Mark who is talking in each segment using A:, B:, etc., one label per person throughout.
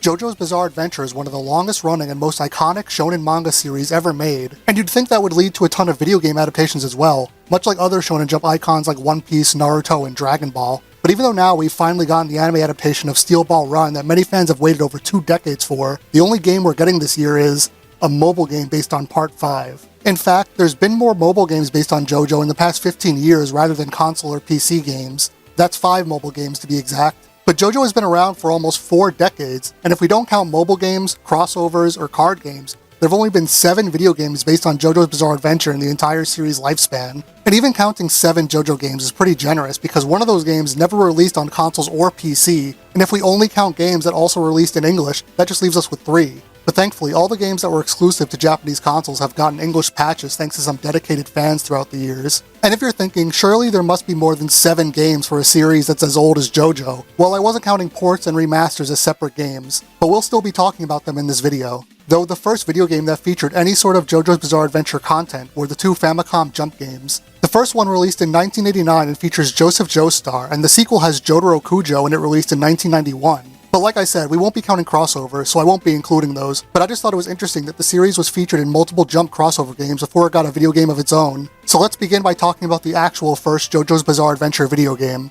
A: JoJo's Bizarre Adventure is one of the longest running and most iconic shonen manga series ever made, and you'd think that would lead to a ton of video game adaptations as well, much like other Shonen Jump icons like One Piece, Naruto, and Dragon Ball. But even though now we've finally gotten the anime adaptation of Steel Ball Run that many fans have waited over 2 decades for, the only game we're getting this year is a mobile game based on Part 5. In fact, there's been more mobile games based on JoJo in the past 15 years rather than console or PC games. That's 5 mobile games to be exact. But JoJo has been around for almost 4 decades, and if we don't count mobile games, crossovers, or card games, there have only been 7 video games based on JoJo's Bizarre Adventure in the entire series' lifespan. And even counting 7 JoJo games is pretty generous because one of those games never released on consoles or PC, and if we only count games that also released in English, that just leaves us with 3. But thankfully, all the games that were exclusive to Japanese consoles have gotten English patches thanks to some dedicated fans throughout the years. And if you're thinking, surely there must be more than 7 games for a series that's as old as JoJo, well, I wasn't counting ports and remasters as separate games, but we'll still be talking about them in this video. Though the first video game that featured any sort of JoJo's Bizarre Adventure content were the 2 Famicom Jump games. The first one released in 1989 and features Joseph Joestar, and the sequel has Jotaro Kujo and it released in 1991. But like I said, we won't be counting crossovers, so I won't be including those, but I just thought it was interesting that the series was featured in multiple Jump crossover games before it got a video game of its own. So let's begin by talking about the actual first JoJo's Bizarre Adventure video game.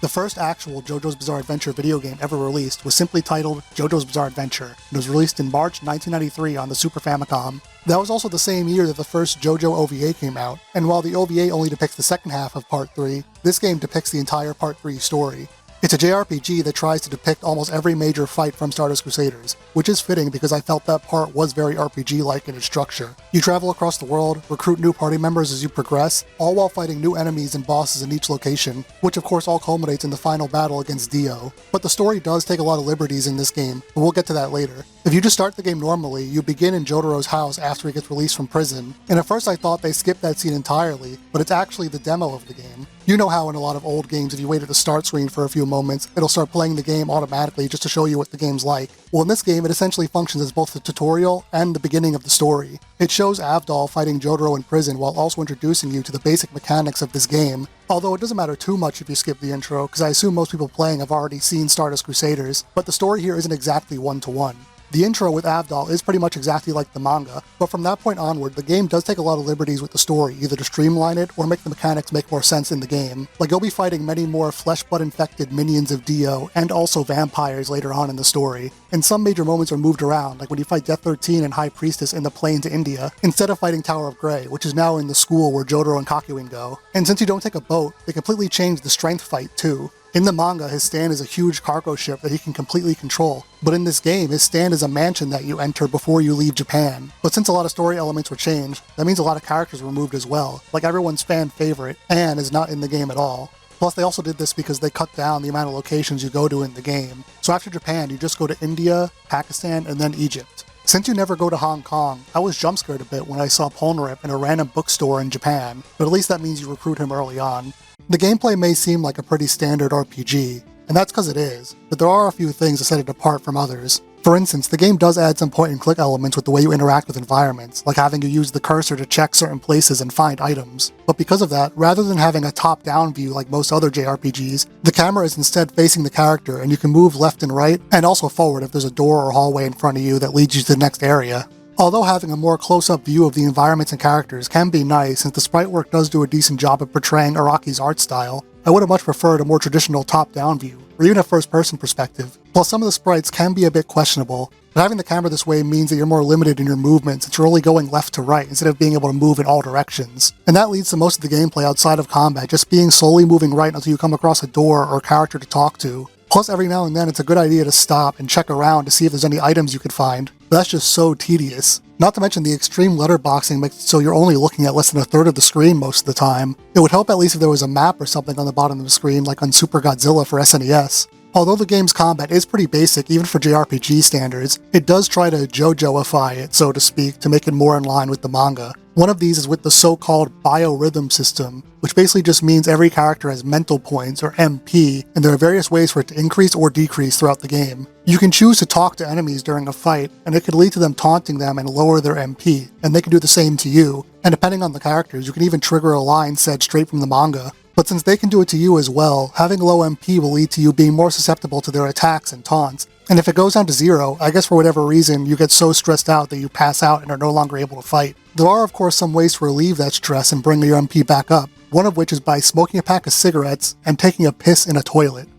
A: The first actual JoJo's Bizarre Adventure video game ever released was simply titled JoJo's Bizarre Adventure, and was released in March 1993 on the Super Famicom. That was also the same year that the first JoJo OVA came out, and while the OVA only depicts the second half of Part 3, this game depicts the entire Part 3 story. It's a JRPG that tries to depict almost every major fight from Stardust Crusaders, which is fitting because I felt that part was very RPG-like in its structure. You travel across the world, recruit new party members as you progress, all while fighting new enemies and bosses in each location, which of course all culminates in the final battle against Dio. But the story does take a lot of liberties in this game, but we'll get to that later. If you just start the game normally, you begin in Jotaro's house after he gets released from prison, and at first I thought they skipped that scene entirely, but it's actually the demo of the game. You know how in a lot of old games, if you wait at the start screen for a few moments, it'll start playing the game automatically just to show you what the game's like. Well, in this game, it essentially functions as both the tutorial and the beginning of the story. It shows Avdol fighting Jotaro in prison while also introducing you to the basic mechanics of this game. Although it doesn't matter too much if you skip the intro, because I assume most people playing have already seen Stardust Crusaders, but the story here isn't exactly one-to-one. The intro with Avdol is pretty much exactly like the manga, but from that point onward, the game does take a lot of liberties with the story, either to streamline it or make the mechanics make more sense in the game. Like, you'll be fighting many more flesh-blood-infected minions of Dio, and also vampires later on in the story. And some major moments are moved around, like when you fight Death 13 and High Priestess in the Plains to India, instead of fighting Tower of Grey, which is now in the school where Jotaro and Kakyoin go. And since you don't take a boat, they completely change the strength fight too. In the manga, his stand is a huge cargo ship that he can completely control, but in this game, his stand is a mansion that you enter before you leave Japan. But since a lot of story elements were changed, that means a lot of characters were removed as well, like everyone's fan favorite, Anne is not in the game at all. Plus, they also did this because they cut down the amount of locations you go to in the game. So after Japan, you just go to India, Pakistan, and then Egypt. Since you never go to Hong Kong, I was jump scared a bit when I saw Polnareff in a random bookstore in Japan, but at least that means you recruit him early on. The gameplay may seem like a pretty standard RPG, and that's because it is, but there are a few things that set it apart from others. For instance, the game does add some point-and-click elements with the way you interact with environments, like having you use the cursor to check certain places and find items. But because of that, rather than having a top-down view like most other JRPGs, the camera is instead facing the character and you can move left and right, and also forward if there's a door or hallway in front of you that leads you to the next area. Although having a more close-up view of the environments and characters can be nice, since the sprite work does do a decent job of portraying Araki's art style, I would have much preferred a more traditional top-down view, or even a first-person perspective. Plus, some of the sprites can be a bit questionable, but having the camera this way means that you're more limited in your movements since you're only going left to right instead of being able to move in all directions. And that leads to most of the gameplay outside of combat just being slowly moving right until you come across a door or character to talk to. Plus, every now and then it's a good idea to stop and check around to see if there's any items you could find, but that's just so tedious. Not to mention the extreme letterboxing makes it so you're only looking at less than a third of the screen most of the time. It would help at least if there was a map or something on the bottom of the screen like on Super Godzilla for SNES. Although the game's combat is pretty basic even for JRPG standards, it does try to JoJoify it, so to speak, to make it more in line with the manga. One of these is with the so-called biorhythm system, which basically just means every character has mental points, or MP, and there are various ways for it to increase or decrease throughout the game. You can choose to talk to enemies during a fight, and it could lead to them taunting them and lower their MP, and they can do the same to you, and depending on the characters, you can even trigger a line said straight from the manga. But since they can do it to you as well, having low MP will lead to you being more susceptible to their attacks and taunts. And if it goes down to 0, I guess for whatever reason, you get so stressed out that you pass out and are no longer able to fight. There are of course some ways to relieve that stress and bring your MP back up, one of which is by smoking a pack of cigarettes and taking a piss in a toilet.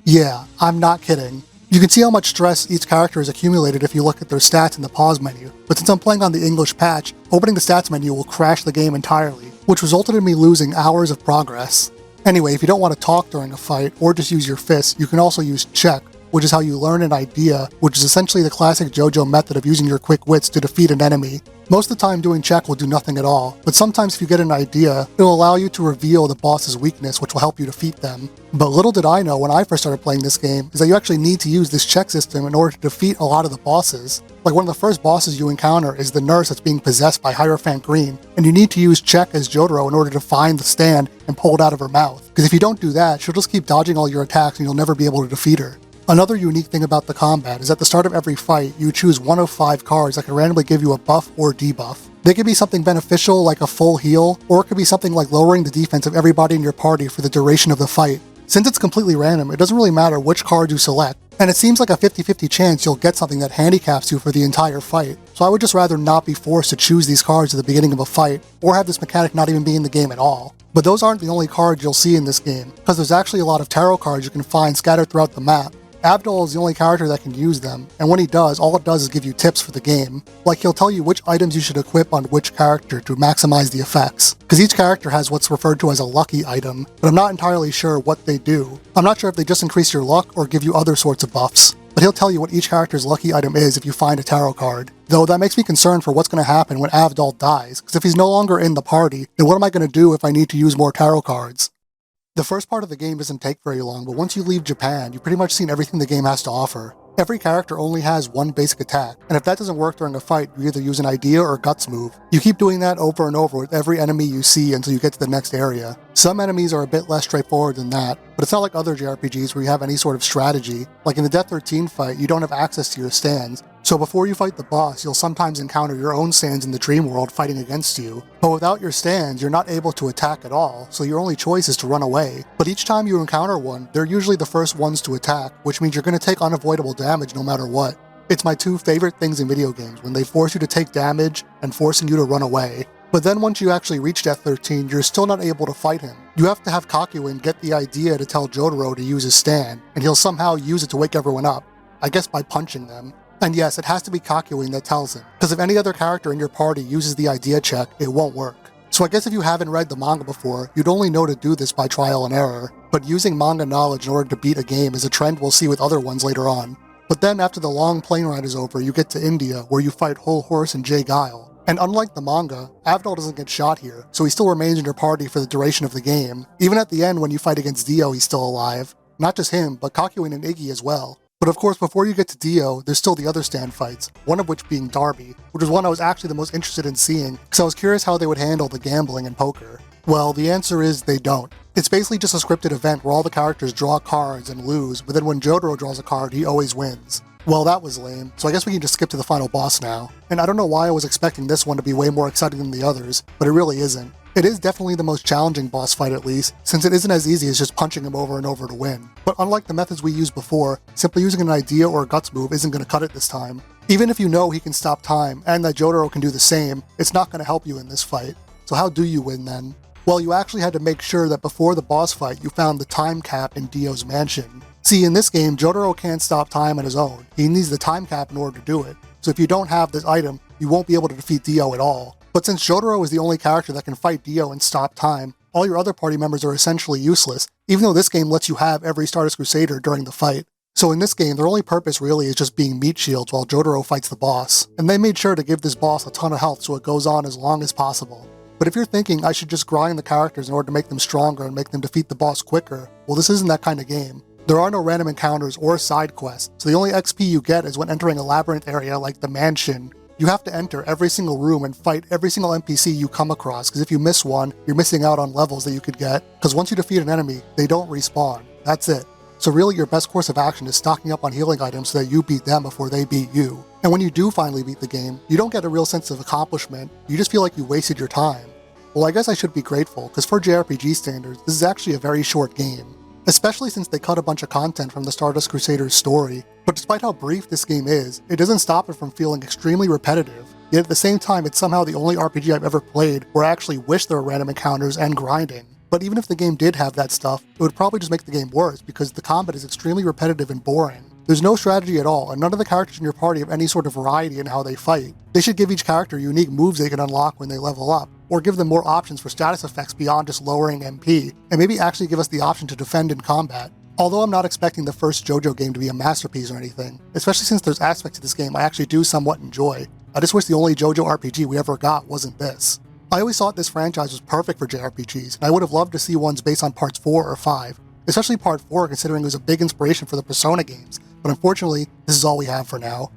A: Yeah, I'm not kidding. You can see how much stress each character has accumulated if you look at their stats in the pause menu, but since I'm playing on the English patch, opening the stats menu will crash the game entirely, which resulted in me losing hours of progress. Anyway, if you don't want to talk during a fight, or just use your fists, you can also use check, which is how you learn an idea, which is essentially the classic JoJo method of using your quick wits to defeat an enemy. Most of the time doing check will do nothing at all, but sometimes if you get an idea, it will allow you to reveal the boss's weakness, which will help you defeat them. But little did I know when I first started playing this game, is that you actually need to use this check system in order to defeat a lot of the bosses. Like one of the first bosses you encounter is the nurse that's being possessed by Hierophant Green, and you need to use check as Jotaro in order to find the stand and pull it out of her mouth. Because if you don't do that, she'll just keep dodging all your attacks and you'll never be able to defeat her. Another unique thing about the combat is at the start of every fight, you choose one of 5 cards that can randomly give you a buff or debuff. They could be something beneficial like a full heal, or it could be something like lowering the defense of everybody in your party for the duration of the fight. Since it's completely random, it doesn't really matter which card you select, and it seems like a 50-50 chance you'll get something that handicaps you for the entire fight. So I would just rather not be forced to choose these cards at the beginning of a fight, or have this mechanic not even be in the game at all. But those aren't the only cards you'll see in this game, because there's actually a lot of tarot cards you can find scattered throughout the map. Avdol is the only character that can use them, and when he does, all it does is give you tips for the game. Like he'll tell you which items you should equip on which character to maximize the effects, because each character has what's referred to as a lucky item, but I'm not entirely sure what they do. I'm not sure if they just increase your luck or give you other sorts of buffs, but he'll tell you what each character's lucky item is if you find a tarot card. Though that makes me concerned for what's going to happen when Avdol dies, because if he's no longer in the party, then what am I going to do if I need to use more tarot cards? The first part of the game doesn't take very long, but once you leave Japan, you've pretty much seen everything the game has to offer. Every character only has one basic attack, and if that doesn't work during a fight, you either use an idea or a guts move. You keep doing that over and over with every enemy you see until you get to the next area. Some enemies are a bit less straightforward than that, but it's not like other JRPGs where you have any sort of strategy. Like in the Death 13 fight, you don't have access to your stands, so before you fight the boss, you'll sometimes encounter your own stands in the dream world fighting against you. But without your stands, you're not able to attack at all, so your only choice is to run away. But each time you encounter one, they're usually the first ones to attack, which means you're going to take unavoidable damage no matter what. It's my 2 favorite things in video games, when they force you to take damage and forcing you to run away. But then once you actually reach Death 13, you're still not able to fight him. You have to have Kakyoin get the idea to tell Jotaro to use his stand, and he'll somehow use it to wake everyone up. I guess by punching them. And yes, it has to be Kakyoin that tells him, because if any other character in your party uses the idea check, it won't work. So I guess if you haven't read the manga before, you'd only know to do this by trial and error, but using manga knowledge in order to beat a game is a trend we'll see with other ones later on. But then after the long plane ride is over, you get to India, where you fight Whole Horse and Jay Guile. And unlike the manga, Avdol doesn't get shot here, so he still remains in your party for the duration of the game. Even at the end when you fight against Dio, he's still alive. Not just him, but Kakyoin and Iggy as well. But of course, before you get to Dio, there's still the other stand fights, one of which being Derby, which was one I was actually the most interested in seeing, because I was curious how they would handle the gambling and poker. Well, the answer is they don't. It's basically just a scripted event where all the characters draw cards and lose, but then when Jotaro draws a card, he always wins. Well, that was lame, so I guess we can just skip to the final boss now. And I don't know why I was expecting this one to be way more exciting than the others, but it really isn't. It is definitely the most challenging boss fight at least, since it isn't as easy as just punching him over and over to win. But unlike the methods we used before, simply using an idea or a guts move isn't going to cut it this time. Even if you know he can stop time, and that Jotaro can do the same, it's not going to help you in this fight. So how do you win then? Well, you actually had to make sure that before the boss fight you found the time cap in Dio's mansion. See, in this game, Jotaro can't stop time on his own. He needs the time cap in order to do it. So if you don't have this item, you won't be able to defeat Dio at all. But since Jotaro is the only character that can fight Dio and stop time, all your other party members are essentially useless, even though this game lets you have every Stardust Crusader during the fight. So in this game, their only purpose really is just being meat shields while Jotaro fights the boss, and they made sure to give this boss a ton of health so it goes on as long as possible. But if you're thinking I should just grind the characters in order to make them stronger and make them defeat the boss quicker, well, this isn't that kind of game. There are no random encounters or side quests, so the only XP you get is when entering a labyrinth area like the mansion. You have to enter every single room and fight every single NPC you come across, because if you miss one, you're missing out on levels that you could get, because once you defeat an enemy, they don't respawn. That's it. So really your best course of action is stocking up on healing items so that you beat them before they beat you. And when you do finally beat the game, you don't get a real sense of accomplishment, you just feel like you wasted your time. Well, I guess I should be grateful, because for JRPG standards, this is actually a very short game. Especially since they cut a bunch of content from the Stardust Crusaders story. But despite how brief this game is, it doesn't stop it from feeling extremely repetitive. Yet at the same time, it's somehow the only RPG I've ever played where I actually wish there were random encounters and grinding. But even if the game did have that stuff, it would probably just make the game worse because the combat is extremely repetitive and boring. There's no strategy at all, and none of the characters in your party have any sort of variety in how they fight. They should give each character unique moves they can unlock when they level up, or give them more options for status effects beyond just lowering MP, and maybe actually give us the option to defend in combat. Although I'm not expecting the first JoJo game to be a masterpiece or anything, especially since there's aspects of this game I actually do somewhat enjoy. I just wish the only JoJo RPG we ever got wasn't this. I always thought this franchise was perfect for JRPGs, and I would have loved to see ones based on parts 4 or 5, especially part 4 considering it was a big inspiration for the Persona games, but unfortunately, this is all we have for now.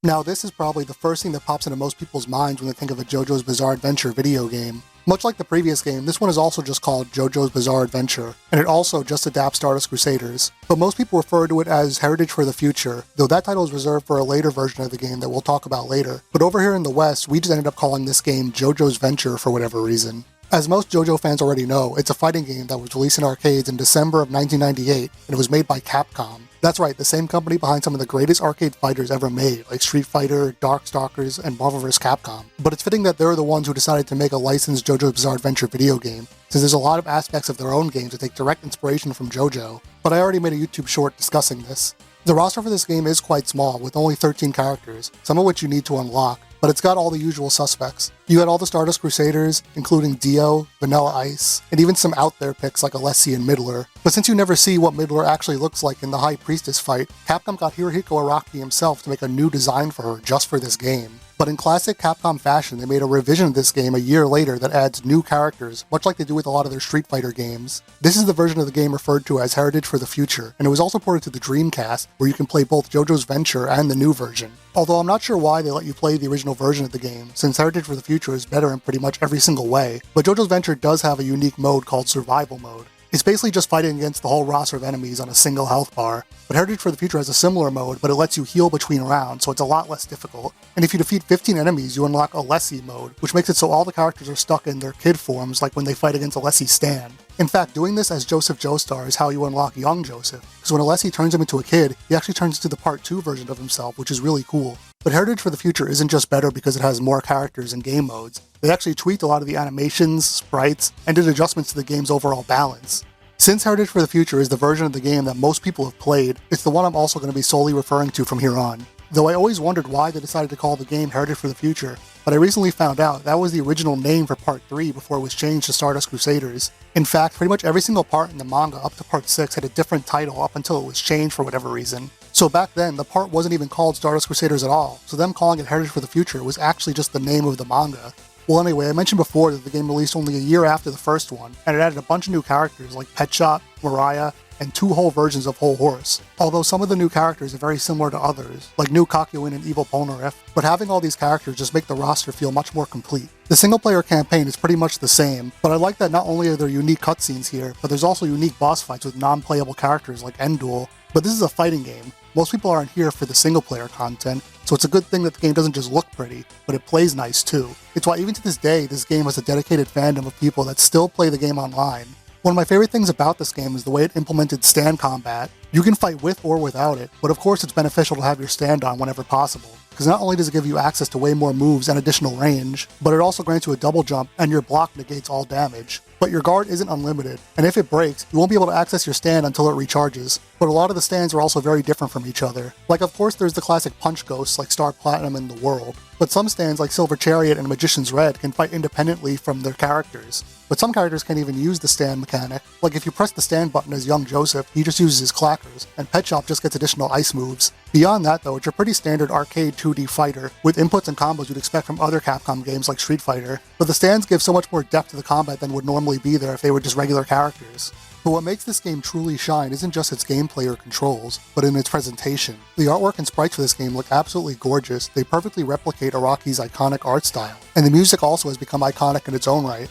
A: Now this is probably the first thing that pops into most people's minds when they think of a JoJo's Bizarre Adventure video game. Much like the previous game, this one is also just called JoJo's Bizarre Adventure, and it also just adapts Stardust Crusaders. But most people refer to it as Heritage for the Future, though that title is reserved for a later version of the game that we'll talk about later. But over here in the West, we just ended up calling this game JoJo's Venture for whatever reason. As most JoJo fans already know, it's a fighting game that was released in arcades in December of 1998, and it was made by Capcom. That's right, the same company behind some of the greatest arcade fighters ever made, like Street Fighter, Darkstalkers, and Marvel vs. Capcom. But it's fitting that they're the ones who decided to make a licensed JoJo's Bizarre Adventure video game, since there's a lot of aspects of their own games that take direct inspiration from JoJo. But I already made a YouTube short discussing this. The roster for this game is quite small, with only 13 characters, some of which you need to unlock, but it's got all the usual suspects. You had all the Stardust Crusaders, including Dio, Vanilla Ice, and even some out there picks like Alessi and Midler. But since you never see what Midler actually looks like in the High Priestess fight, Capcom got Hirohiko Araki himself to make a new design for her just for this game. But in classic Capcom fashion, they made a revision of this game a year later that adds new characters, much like they do with a lot of their Street Fighter games. This is the version of the game referred to as Heritage for the Future, and it was also ported to the Dreamcast, where you can play both JoJo's Venture and the new version. Although I'm not sure why they let you play the original version of the game, since Heritage for the Future is better in pretty much every single way, but JoJo's Venture does have a unique mode called Survival Mode. It's basically just fighting against the whole roster of enemies on a single health bar, but Heritage for the Future has a similar mode, but it lets you heal between rounds, so it's a lot less difficult. And if you defeat 15 enemies, you unlock Alessi mode, which makes it so all the characters are stuck in their kid forms like when they fight against Alessi Stan. In fact, doing this as Joseph Joestar is how you unlock young Joseph, because when Alessi turns him into a kid, he actually turns into the Part 2 version of himself, which is really cool. But Heritage for the Future isn't just better because it has more characters and game modes. They actually tweaked a lot of the animations, sprites, and did adjustments to the game's overall balance. Since Heritage for the Future is the version of the game that most people have played, it's the one I'm also going to be solely referring to from here on. Though I always wondered why they decided to call the game Heritage for the Future, but I recently found out that was the original name for Part 3 before it was changed to Stardust Crusaders. In fact, pretty much every single part in the manga up to Part 6 had a different title up until it was changed for whatever reason. So back then, the part wasn't even called Stardust Crusaders at all, so them calling it Heritage for the Future was actually just the name of the manga. Well anyway, I mentioned before that the game released only a year after the first one, and it added a bunch of new characters like Pet Shop, Mariah, and 2 whole versions of Whole Horse. Although some of the new characters are very similar to others, like new Kakyoin and Evil Polnareff, but having all these characters just make the roster feel much more complete. The single-player campaign is pretty much the same, but I like that not only are there unique cutscenes here, but there's also unique boss fights with non-playable characters like Endduel. But this is a fighting game. Most people aren't here for the single-player content, so it's a good thing that the game doesn't just look pretty, but it plays nice too. It's why even to this day, this game has a dedicated fandom of people that still play the game online. One of my favorite things about this game is the way it implemented stand combat. You can fight with or without it, but of course it's beneficial to have your stand on whenever possible, because not only does it give you access to way more moves and additional range, but it also grants you a double jump and your block negates all damage. but your guard isn't unlimited, and if it breaks, you won't be able to access your stand until it recharges. But a lot of the stands are also very different from each other. Like, of course there's the classic punch ghosts like Star Platinum and the World, but some stands like Silver Chariot and Magician's Red can fight independently from their characters. But some characters can't even use the stand mechanic. Like, if you press the stand button as young Joseph, he just uses his clackers, and Pet Shop just gets additional ice moves. Beyond that though, it's a pretty standard arcade 2D fighter, with inputs and combos you'd expect from other Capcom games like Street Fighter, but the stands give so much more depth to the combat than would normally be there if they were just regular characters. But what makes this game truly shine isn't just its gameplay or controls, but in its presentation. The artwork and sprites for this game look absolutely gorgeous, they perfectly replicate Araki's iconic art style, and the music also has become iconic in its own right.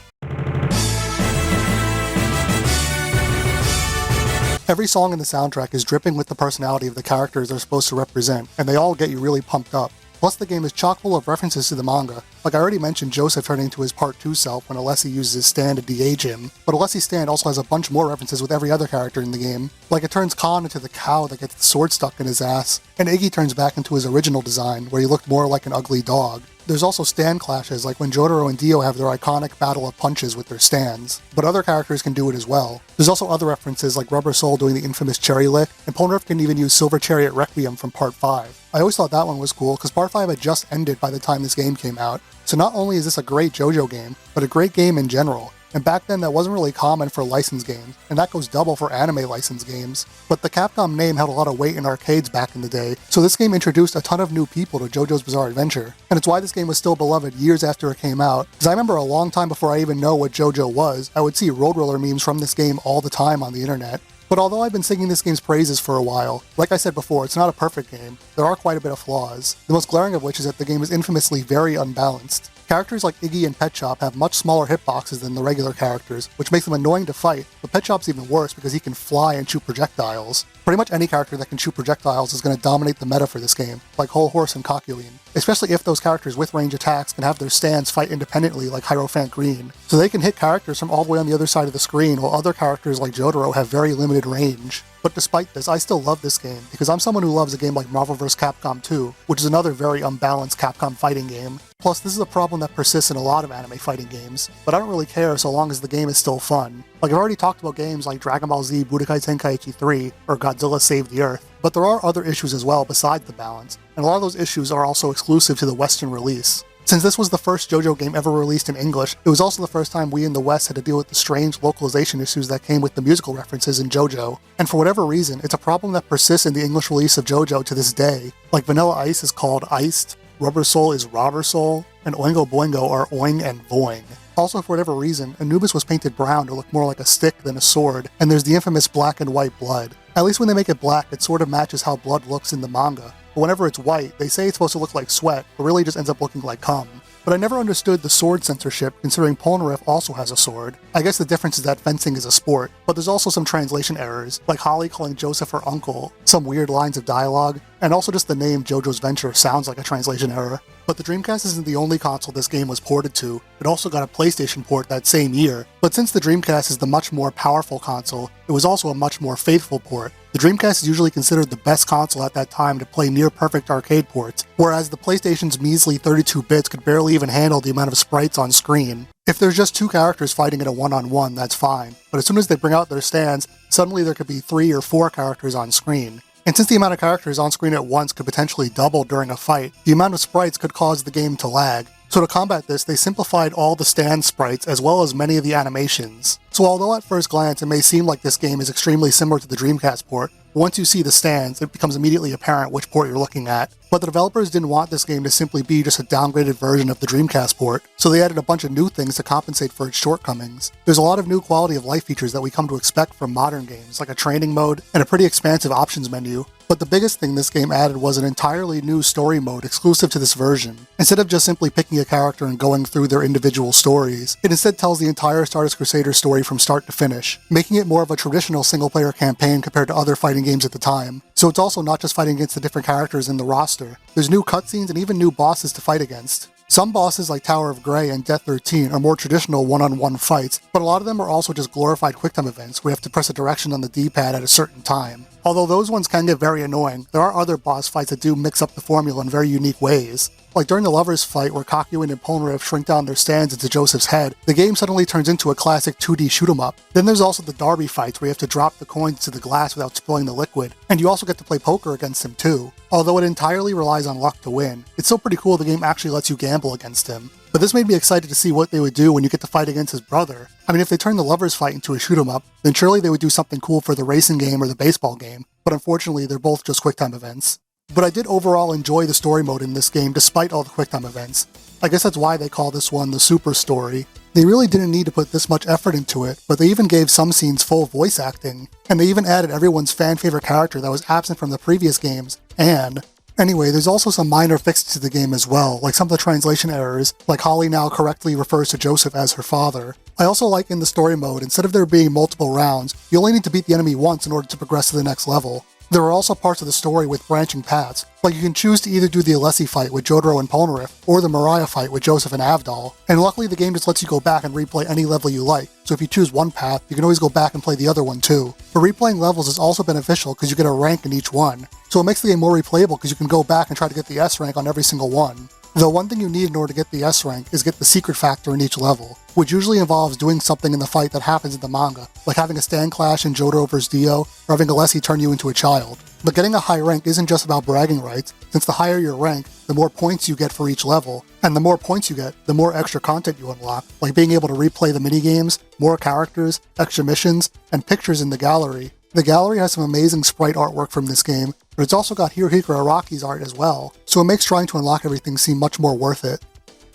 A: Every song in the soundtrack is dripping with the personality of the characters they're supposed to represent, and they all get you really pumped up. Plus the game is chock full of references to the manga. Like I already mentioned Joseph turning into his Part 2 self when Alessi uses his stand to de-age him, but Alessi's stand also has a bunch more references with every other character in the game. Like it turns Khan into the cow that gets the sword stuck in his ass, and Iggy turns back into his original design where he looked more like an ugly dog. There's also stand clashes like when Jotaro and Dio have their iconic battle of punches with their stands, but other characters can do it as well. There's also other references like Rubber Soul doing the infamous Cherry Lick, and Polnareff can even use Silver Chariot Requiem from Part 5. I always thought that one was cool because Part 5 had just ended by the time this game came out, so not only is this a great JoJo game, but a great game in general. And back then that wasn't really common for licensed games, and that goes double for anime licensed games. But the Capcom name held a lot of weight in arcades back in the day, so this game introduced a ton of new people to JoJo's Bizarre Adventure. And it's why this game was still beloved years after it came out, because I remember a long time before I even know what JoJo was, I would see Roadroller memes from this game all the time on the internet. But although I've been singing this game's praises for a while, like I said before, it's not a perfect game. There are quite a bit of flaws, the most glaring of which is that the game is infamously very unbalanced. Characters like Iggy and Pet Shop have much smaller hitboxes than the regular characters, which makes them annoying to fight, but Pet Shop's even worse because he can fly and shoot projectiles. Pretty much any character that can shoot projectiles is going to dominate the meta for this game, like Whole Horse and Coculine, especially if those characters with range attacks can have their stands fight independently like Hierophant Green, so they can hit characters from all the way on the other side of the screen while other characters like Jotaro have very limited range. But despite this, I still love this game, because I'm someone who loves a game like Marvel vs. Capcom 2, which is another very unbalanced Capcom fighting game. Plus, this is a problem that persists in a lot of anime fighting games, but I don't really care so long as the game is still fun. Like I've already talked about games like Dragon Ball Z Budokai Tenkaichi 3, or Godzilla Save the Earth, but there are other issues as well besides the balance, and a lot of those issues are also exclusive to the Western release. Since this was the first JoJo game ever released in English, it was also the first time we in the West had to deal with the strange localization issues that came with the musical references in JoJo. And for whatever reason, it's a problem that persists in the English release of JoJo to this day. Like Vanilla Ice is called Iced, Rubber Soul is Robber Soul, and Oingo Boingo are Oing and Voing. Also, for whatever reason, Anubis was painted brown to look more like a stick than a sword, and there's the infamous black and white blood. At least when they make it black, it sort of matches how blood looks in the manga. But whenever it's white, they say it's supposed to look like sweat, but really just ends up looking like cum. But I never understood the sword censorship, considering Polnareff also has a sword. I guess the difference is that fencing is a sport, but there's also some translation errors, like Holly calling Joseph her uncle, some weird lines of dialogue, and also just the name JoJo's Venture sounds like a translation error. But the Dreamcast isn't the only console this game was ported to. It also got a PlayStation port that same year, but since the Dreamcast is the much more powerful console, it was also a much more faithful port. The Dreamcast is usually considered the best console at that time to play near-perfect arcade ports, whereas the PlayStation's measly 32 bits could barely even handle the amount of sprites on screen. If there's just two characters fighting in a one-on-one, that's fine, but as soon as they bring out their stands, suddenly there could be 3 or 4 characters on screen. And since the amount of characters on screen at once could potentially double during a fight, the amount of sprites could cause the game to lag. So to combat this, they simplified all the stand sprites as well as many of the animations. So although at first glance it may seem like this game is extremely similar to the Dreamcast port, once you see the stands, it becomes immediately apparent which port you're looking at. But the developers didn't want this game to simply be just a downgraded version of the Dreamcast port, so they added a bunch of new things to compensate for its shortcomings. There's a lot of new quality of life features that we come to expect from modern games, like a training mode and a pretty expansive options menu. But the biggest thing this game added was an entirely new story mode exclusive to this version. Instead of just simply picking a character and going through their individual stories, it instead tells the entire Stardust Crusader story from start to finish, making it more of a traditional single-player campaign compared to other fighting games at the time. So it's also not just fighting against the different characters in the roster. There's new cutscenes and even new bosses to fight against. Some bosses like Tower of Grey and Death 13 are more traditional one-on-one fights, but a lot of them are also just glorified QuickTime events where you have to press a direction on the D-pad at a certain time. Although those ones can get very annoying, there are other boss fights that do mix up the formula in very unique ways. Like during the lovers fight where Kakyoin and Polnareff shrink down their stands into Joseph's head, the game suddenly turns into a classic 2D shoot 'em up. Then there's also the derby fights where you have to drop the coins into the glass without spilling the liquid, and you also get to play poker against him too. Although it entirely relies on luck to win, it's still pretty cool the game actually lets you gamble against him. But this made me excited to see what they would do when you get to fight against his brother. I mean, if they turned the lovers fight into a shoot 'em up, then surely they would do something cool for the racing game or the baseball game, but unfortunately they're both just QuickTime events. But I did overall enjoy the story mode in this game despite all the QuickTime events. I guess that's why they call this one the Super Story. They really didn't need to put this much effort into it, but they even gave some scenes full voice acting, and they even added everyone's fan-favorite character that was absent from the previous games, Anne. Anyway, there's also some minor fixes to the game as well, like some of the translation errors, like Holly now correctly refers to Joseph as her father. I also like in the story mode, instead of there being multiple rounds, you only need to beat the enemy once in order to progress to the next level. There are also parts of the story with branching paths, like you can choose to either do the Alessi fight with Jojo and Polnareff, or the Mariah fight with Joseph and Avdol, and luckily the game just lets you go back and replay any level you like, so if you choose one path, you can always go back and play the other one too. But replaying levels is also beneficial because you get a rank in each one, so it makes the game more replayable because you can go back and try to get the S rank on every single one. Though one thing you need in order to get the S rank is get the secret factor in each level, which usually involves doing something in the fight that happens in the manga, like having a stand clash in Jojo vs Dio, or having Alessi turn you into a child. But getting a high rank isn't just about bragging rights, since the higher your rank, the more points you get for each level, and the more points you get, the more extra content you unlock, like being able to replay the minigames, more characters, extra missions, and pictures in the gallery. The gallery has some amazing sprite artwork from this game, but it's also got Hirohiko Araki's art as well, so it makes trying to unlock everything seem much more worth it.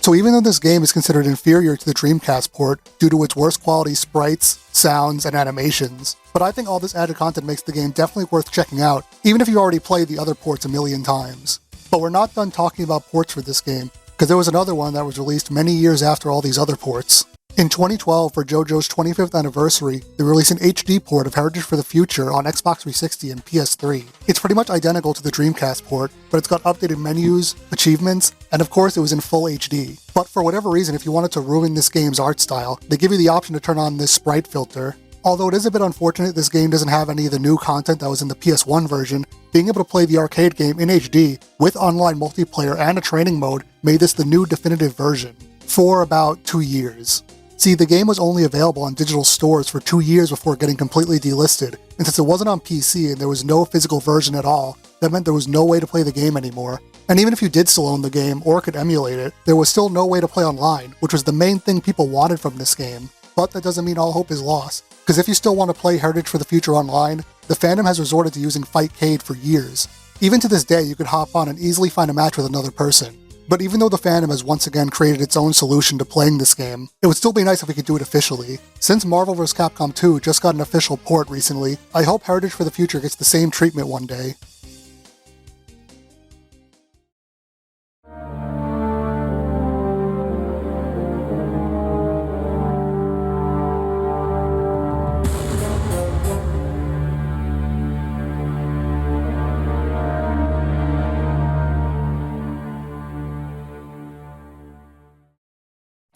A: So even though this game is considered inferior to the Dreamcast port due to its worse quality sprites, sounds, and animations, but I think all this added content makes the game definitely worth checking out, even if you already played the other ports a million times. But we're not done talking about ports for this game, because there was another one that was released many years after all these other ports. In 2012, for JoJo's 25th anniversary, they released an HD port of Heritage for the Future on Xbox 360 and PS3. It's pretty much identical to the Dreamcast port, but it's got updated menus, achievements, and of course it was in full HD. But for whatever reason, if you wanted to ruin this game's art style, they give you the option to turn on this sprite filter. Although it is a bit unfortunate this game doesn't have any of the new content that was in the PS1 version, being able to play the arcade game in HD with online multiplayer and a training mode made this the new definitive version, for about 2 years. See, the game was only available on digital stores for 2 years before getting completely delisted, and since it wasn't on PC and there was no physical version at all, that meant there was no way to play the game anymore. And even if you did still own the game or could emulate it, there was still no way to play online, which was the main thing people wanted from this game. But that doesn't mean all hope is lost, because if you still want to play Heritage for the Future online, the fandom has resorted to using Fightcade for years. Even to this day, you could hop on and easily find a match with another person. But even though the fandom has once again created its own solution to playing this game, it would still be nice if we could do it officially. Since Marvel vs. Capcom 2 just got an official port recently, I hope Heritage for the Future gets the same treatment one day.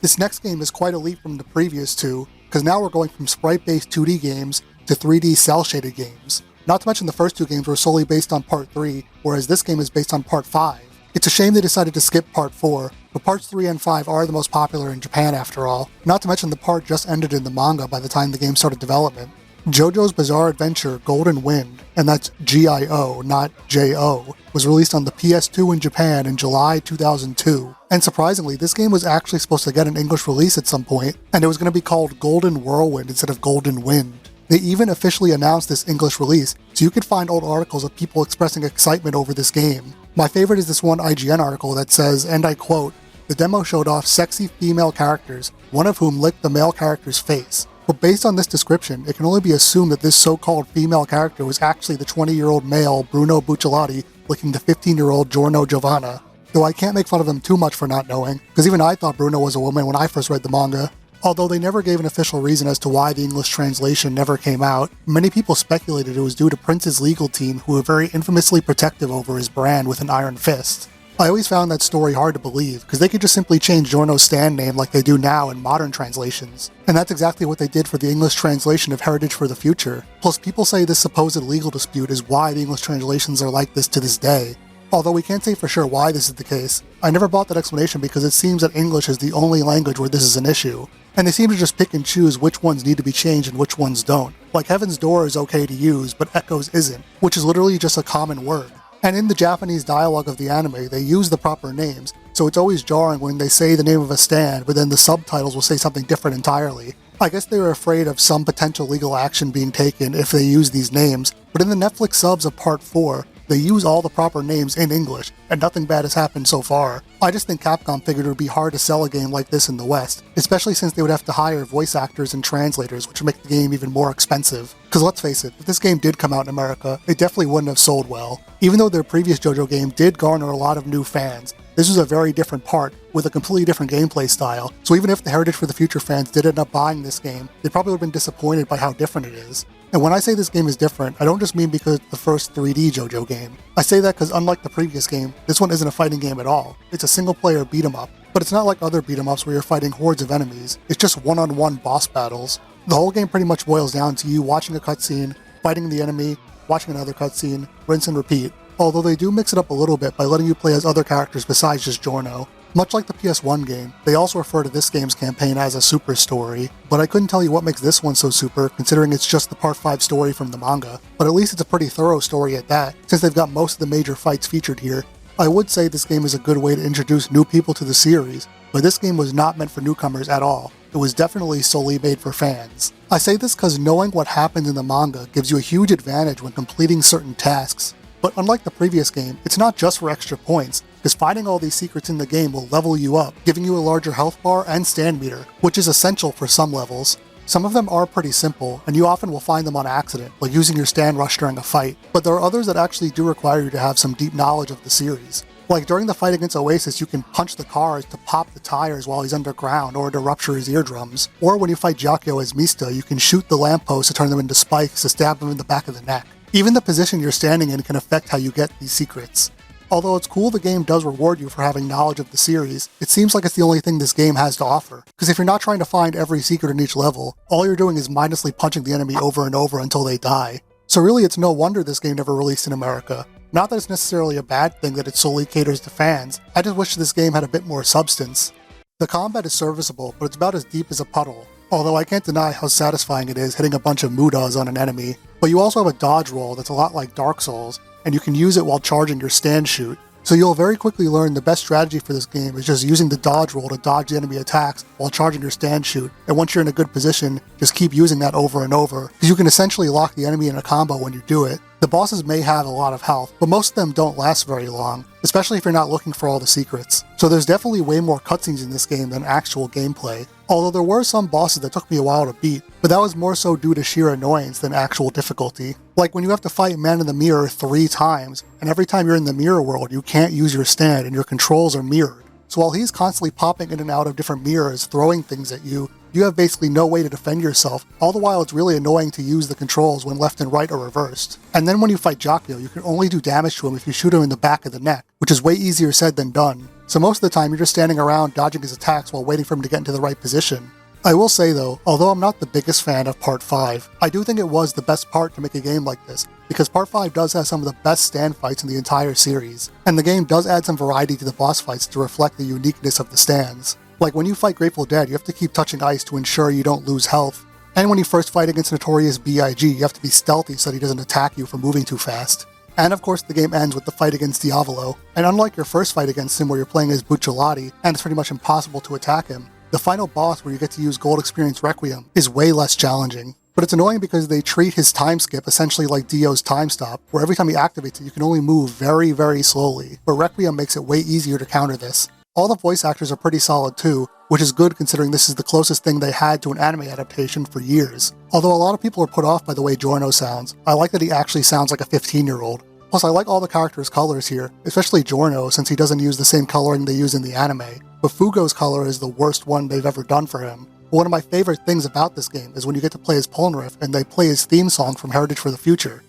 A: This next game is quite a leap from the previous two, because now we're going from sprite-based 2D games to 3D cel-shaded games. Not to mention the first two games were solely based on Part 3, whereas this game is based on Part 5. It's a shame they decided to skip Part 4, but Parts 3 and 5 are the most popular in Japan after all, not to mention the part just ended in the manga by the time the game started development. JoJo's Bizarre Adventure Golden Wind, and that's GIO, not JO, was released on the PS2 in Japan in July 2002. And surprisingly, this game was actually supposed to get an English release at some point, and it was going to be called Golden Whirlwind instead of Golden Wind. They even officially announced this English release, so you could find old articles of people expressing excitement over this game. My favorite is this one IGN article that says, and I quote, "The demo showed off sexy female characters, one of whom licked the male character's face. But based on this description, it can only be assumed that this so-called female character was actually the 20-year-old male Bruno Bucciolati licking the 15-year-old Giorno Giovanna. Though I can't make fun of him too much for not knowing, because even I thought Bruno was a woman when I first read the manga. Although they never gave an official reason as to why the English translation never came out, many people speculated it was due to Prince's legal team who were very infamously protective over his brand with an iron fist. I always found that story hard to believe, because they could just simply change Giorno's stand name like they do now in modern translations. And that's exactly what they did for the English translation of Heritage for the Future. Plus, people say this supposed legal dispute is why the English translations are like this to this day. Although we can't say for sure why this is the case, I never bought that explanation because it seems that English is the only language where this is an issue, and they seem to just pick and choose which ones need to be changed and which ones don't. Like Heaven's Door is okay to use, but Echoes isn't, which is literally just a common word. And in the Japanese dialogue of the anime, they use the proper names, so it's always jarring when they say the name of a stand, but then the subtitles will say something different entirely. I guess they were afraid of some potential legal action being taken if they use these names, but in the Netflix subs of Part 4, they use all the proper names in English, and nothing bad has happened so far. I just think Capcom figured it would be hard to sell a game like this in the West, especially since they would have to hire voice actors and translators, which would make the game even more expensive. Cause let's face it, if this game did come out in America, it definitely wouldn't have sold well. Even though their previous JoJo game did garner a lot of new fans, this was a very different part, with a completely different gameplay style, so even if the Heritage for the Future fans did end up buying this game, they probably would have been disappointed by how different it is. And when I say this game is different, I don't just mean because it's the first 3D JoJo game. I say that because unlike the previous game, this one isn't a fighting game at all. It's a single-player beat-em-up, but it's not like other beat-em-ups where you're fighting hordes of enemies, it's just one-on-one boss battles. The whole game pretty much boils down to you watching a cutscene, fighting the enemy, watching another cutscene, rinse and repeat. Although they do mix it up a little bit by letting you play as other characters besides just Giorno. Much like the PS1 game, they also refer to this game's campaign as a super story, but I couldn't tell you what makes this one so super considering it's just the Part 5 story from the manga, but at least it's a pretty thorough story at that, since they've got most of the major fights featured here. I would say this game is a good way to introduce new people to the series, but this game was not meant for newcomers at all. It was definitely solely made for fans. I say this because knowing what happens in the manga gives you a huge advantage when completing certain tasks. But unlike the previous game, it's not just for extra points, because finding all these secrets in the game will level you up, giving you a larger health bar and stand meter, which is essential for some levels. Some of them are pretty simple, and you often will find them on accident, like using your stand rush during a fight, but there are others that actually do require you to have some deep knowledge of the series. Like during the fight against Oasis, you can punch the cars to pop the tires while he's underground or to rupture his eardrums. Or when you fight GioGio as Mista, you can shoot the lampposts to turn them into spikes to stab them in the back of the neck. Even the position you're standing in can affect how you get these secrets. Although it's cool the game does reward you for having knowledge of the series, it seems like it's the only thing this game has to offer. Because if you're not trying to find every secret in each level, all you're doing is mindlessly punching the enemy over and over until they die. So really it's no wonder this game never released in America. Not that it's necessarily a bad thing that it solely caters to fans, I just wish this game had a bit more substance. The combat is serviceable, but it's about as deep as a puddle. Although I can't deny how satisfying it is hitting a bunch of Mudas on an enemy. But you also have a dodge roll that's a lot like Dark Souls, and you can use it while charging your stand shoot. So you'll very quickly learn the best strategy for this game is just using the dodge roll to dodge the enemy attacks while charging your stand shoot, and once you're in a good position, just keep using that over and over, because you can essentially lock the enemy in a combo when you do it. The bosses may have a lot of health, but most of them don't last very long, especially if you're not looking for all the secrets. So there's definitely way more cutscenes in this game than actual gameplay. Although there were some bosses that took me a while to beat, but that was more so due to sheer annoyance than actual difficulty. Like when you have to fight Man in the Mirror 3 times, and every time you're in the mirror world you can't use your stand and your controls are mirrored. So while he's constantly popping in and out of different mirrors, throwing things at you, you have basically no way to defend yourself, all the while it's really annoying to use the controls when left and right are reversed. And then when you fight GioGio, you can only do damage to him if you shoot him in the back of the neck, which is way easier said than done. So most of the time you're just standing around dodging his attacks while waiting for him to get into the right position. I will say though, although I'm not the biggest fan of Part 5, I do think it was the best part to make a game like this, because Part 5 does have some of the best stand fights in the entire series, and the game does add some variety to the boss fights to reflect the uniqueness of the stands. Like when you fight Grateful Dead, you have to keep touching ice to ensure you don't lose health, and when you first fight against Notorious B.I.G., you have to be stealthy so that he doesn't attack you for moving too fast. And of course the game ends with the fight against Diavolo, and unlike your first fight against him where you're playing as Bucciolati, and it's pretty much impossible to attack him, the final boss where you get to use Gold Experience Requiem is way less challenging. But it's annoying because they treat his time skip essentially like Dio's time stop, where every time he activates it you can only move very, very slowly, but Requiem makes it way easier to counter this. All the voice actors are pretty solid too, which is good considering this is the closest thing they had to an anime adaptation for years. Although a lot of people are put off by the way Giorno sounds, I like that he actually sounds like a 15-year-old. Plus I like all the characters' colors here, especially Giorno since he doesn't use the same coloring they use in the anime, but Fugo's color is the worst one they've ever done for him. But one of my favorite things about this game is when you get to play as Polnareff and they play his theme song from Heritage for the Future.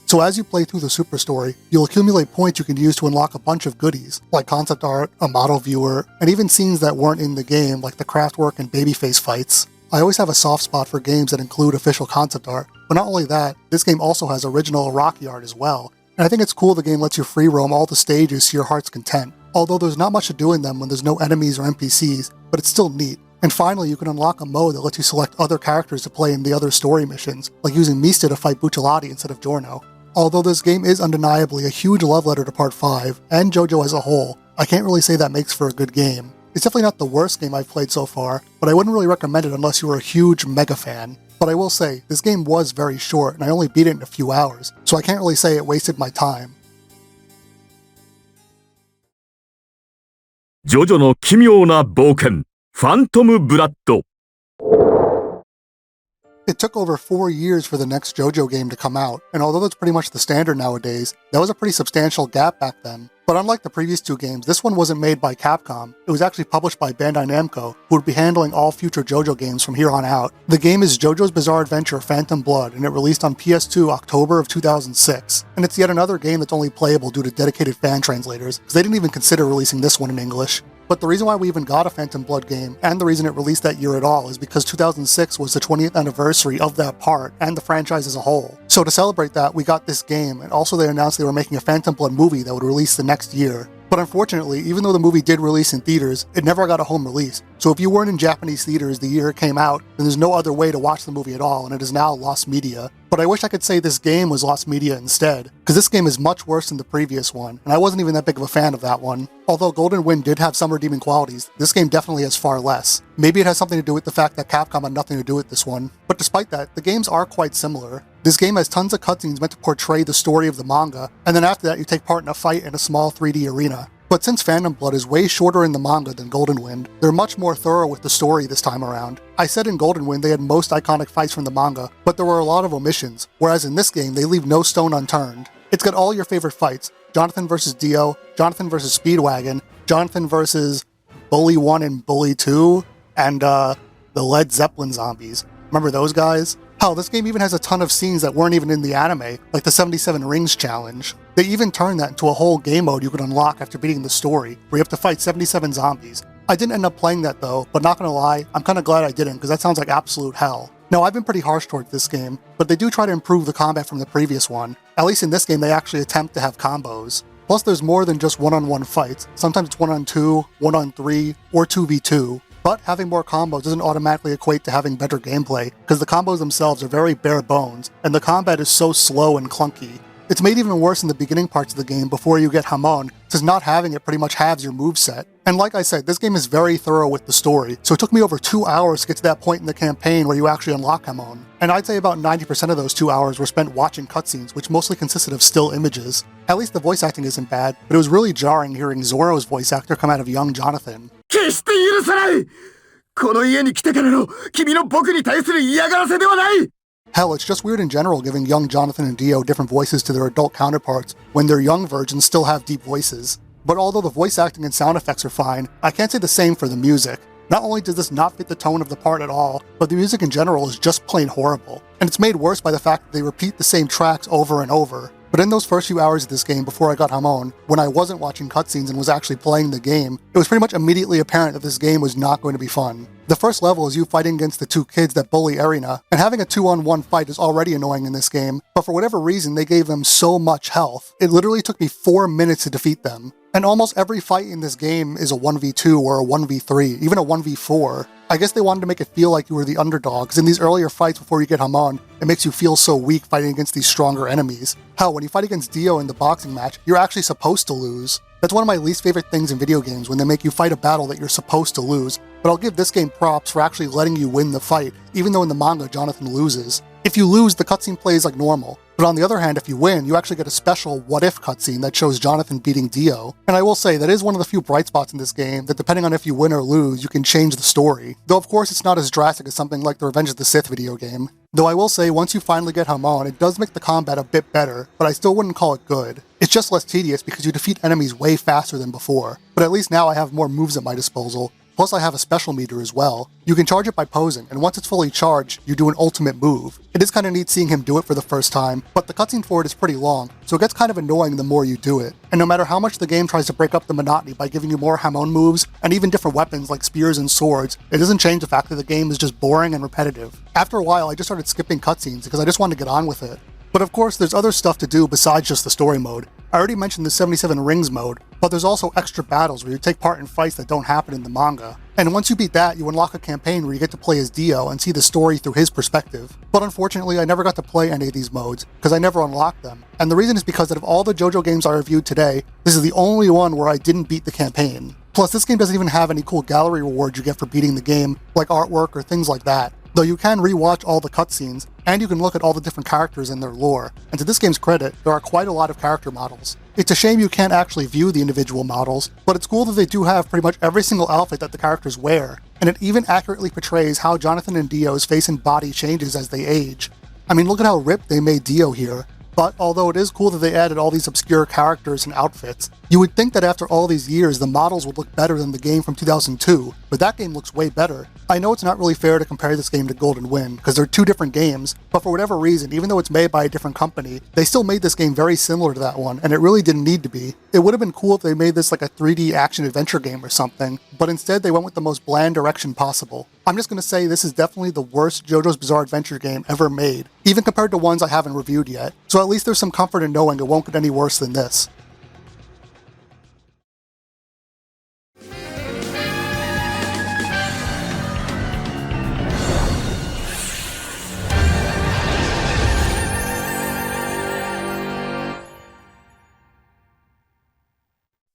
A: So as you play through the Super Story, you'll accumulate points you can use to unlock a bunch of goodies, like concept art, a model viewer, and even scenes that weren't in the game like the craftwork and babyface fights. I always have a soft spot for games that include official concept art, but But not only that, this game also has original Iraqi art as well, and I think it's cool the game lets you free roam all the stages to your heart's content, although there's not much to do in them when there's no enemies or NPCs, but it's still neat. And finally, you can unlock a mode that lets you select other characters to play in the other story missions, like using Mista to fight Bucciolati instead of Giorno. Although this game is undeniably a huge love letter to Part 5, and JoJo as a whole, I can't really say that makes for a good game. It's definitely not the worst game I've played so far, but I wouldn't really recommend it unless you were a huge mega fan. But I will say, this game was very short, and I only beat it in a few hours, so I can't really say it wasted my time.
B: JoJo の奇妙な冒険、ファントムブラッド。
A: It took over 4 years for the next JoJo game to come out, and although that's pretty much the standard nowadays, that was a pretty substantial gap back then. But unlike the previous two games, this one wasn't made by Capcom. It was actually published by Bandai Namco, who would be handling all future JoJo games from here on out. The game is JoJo's Bizarre Adventure Phantom Blood, and it released on PS2 October of 2006. And it's yet another game that's only playable due to dedicated fan translators, because they didn't even consider releasing this one in English. But the reason why we even got a Phantom Blood game, and the reason it released that year at all, is because 2006 was the 20th anniversary of that part, and the franchise as a whole. So to celebrate that, we got this game, and also they announced they were making a Phantom Blood movie that would release the next year. But unfortunately, even though the movie did release in theaters, it never got a home release. So if you weren't in Japanese theaters the year it came out, then there's no other way to watch the movie at all, and it is now lost media. But I wish I could say this game was lost media instead, because this game is much worse than the previous one, and I wasn't even that big of a fan of that one. Although Golden Wind did have some redeeming qualities, this game definitely has far less. Maybe it has something to do with the fact that Capcom had nothing to do with this one. But despite that, the games are quite similar. This game has tons of cutscenes meant to portray the story of the manga, and then after that you take part in a fight in a small 3D arena. But since Phantom Blood is way shorter in the manga than Golden Wind, they're much more thorough with the story this time around. I said in Golden Wind they had most iconic fights from the manga, but there were a lot of omissions, whereas in this game they leave no stone unturned. It's got all your favorite fights: Jonathan vs. Dio, Jonathan vs. Speedwagon, Jonathan vs. Bully 1 and Bully 2, and the Led Zeppelin zombies. Remember those guys? Hell, this game even has a ton of scenes that weren't even in the anime, like the 77 Rings challenge. They even turned that into a whole game mode you could unlock after beating the story, where you have to fight 77 zombies. I didn't end up playing that though, but not gonna lie, I'm kinda glad I didn't, because that sounds like absolute hell. Now, I've been pretty harsh towards this game, but they do try to improve the combat from the previous one. At least in this game, they actually attempt to have combos. Plus, there's more than just one-on-one fights. Sometimes it's 1-on-2, 1-on-3, or 2v2. But having more combos doesn't automatically equate to having better gameplay, because the combos themselves are very bare bones, and the combat is so slow and clunky. It's made even worse in the beginning parts of the game before you get Hamon, since not having it pretty much halves your moveset. And like I said, this game is very thorough with the story, so it took me over 2 hours to get to that point in the campaign where you actually unlock Hamon. And I'd say about 90% of those 2 hours were spent watching cutscenes, which mostly consisted of still images. At least the voice acting isn't bad, but it was really jarring hearing Zoro's voice actor come out of young Jonathan.
B: 決して許さない!この家に来てからの君の僕に対する嫌がらせではない!
A: Hell, it's just weird in general giving young Jonathan and Dio different voices to their adult counterparts when their young versions still have deep voices. But although the voice acting and sound effects are fine, I can't say the same for the music. Not only does this not fit the tone of the part at all, but the music in general is just plain horrible. And it's made worse by the fact that they repeat the same tracks over and over. But in those first few hours of this game before I got Hamon, when I wasn't watching cutscenes and was actually playing the game, it was pretty much immediately apparent that this game was not going to be fun. The first level is you fighting against the two kids that bully Erina, and having a 2-on-1 fight is already annoying in this game, but for whatever reason they gave them so much health, it literally took me 4 minutes to defeat them. And almost every fight in this game is a 1v2 or a 1v3, even a 1v4. I guess they wanted to make it feel like you were the underdog, because in these earlier fights before you get Hamon, it makes you feel so weak fighting against these stronger enemies. Hell, when you fight against Dio in the boxing match, you're actually supposed to lose. That's one of my least favorite things in video games, when they make you fight a battle that you're supposed to lose, but I'll give this game props for actually letting you win the fight, even though in the manga Jonathan loses. If you lose, the cutscene plays like normal. But on the other hand, if you win, you actually get a special what-if cutscene that shows Jonathan beating Dio. And I will say, that is one of the few bright spots in this game, that depending on if you win or lose, you can change the story. Though of course it's not as drastic as something like the Revenge of the Sith video game. Though I will say, once you finally get Hamon, it does make the combat a bit better, but I still wouldn't call it good. It's just less tedious because you defeat enemies way faster than before. But at least now I have more moves at my disposal. Plus I have a special meter as well. You can charge it by posing, and once it's fully charged, you do an ultimate move. It is kinda neat seeing him do it for the first time, but the cutscene for it is pretty long, so it gets kind of annoying the more you do it. And no matter how much the game tries to break up the monotony by giving you more Hamon moves, and even different weapons like spears and swords, it doesn't change the fact that the game is just boring and repetitive. After a while, I just started skipping cutscenes because I just wanted to get on with it. But of course, there's other stuff to do besides just the story mode. I already mentioned the 77 Rings mode, but there's also extra battles where you take part in fights that don't happen in the manga. And once you beat that, you unlock a campaign where you get to play as Dio and see the story through his perspective. But unfortunately, I never got to play any of these modes, because I never unlocked them. And the reason is because out of all the JoJo games I reviewed today, this is the only one where I didn't beat the campaign. Plus, this game doesn't even have any cool gallery rewards you get for beating the game, like artwork or things like that. Though you can rewatch all the cutscenes, and you can look at all the different characters and their lore. And to this game's credit, there are quite a lot of character models. It's a shame you can't actually view the individual models, but it's cool that they do have pretty much every single outfit that the characters wear, and it even accurately portrays how Jonathan and Dio's face and body changes as they age. I mean, look at how ripped they made Dio here. But although it is cool that they added all these obscure characters and outfits, you would think that after all these years the models would look better than the game from 2002, but that game looks way better. I know it's not really fair to compare this game to Golden Wind, because they're two different games, but for whatever reason, even though it's made by a different company, they still made this game very similar to that one, and it really didn't need to be. It would have been cool if they made this like a 3D action-adventure game or something, but instead they went with the most bland direction possible. I'm just gonna say this is definitely the worst JoJo's Bizarre Adventure game ever made, even compared to ones I haven't reviewed yet, so at least there's some comfort in knowing it won't get any worse than this.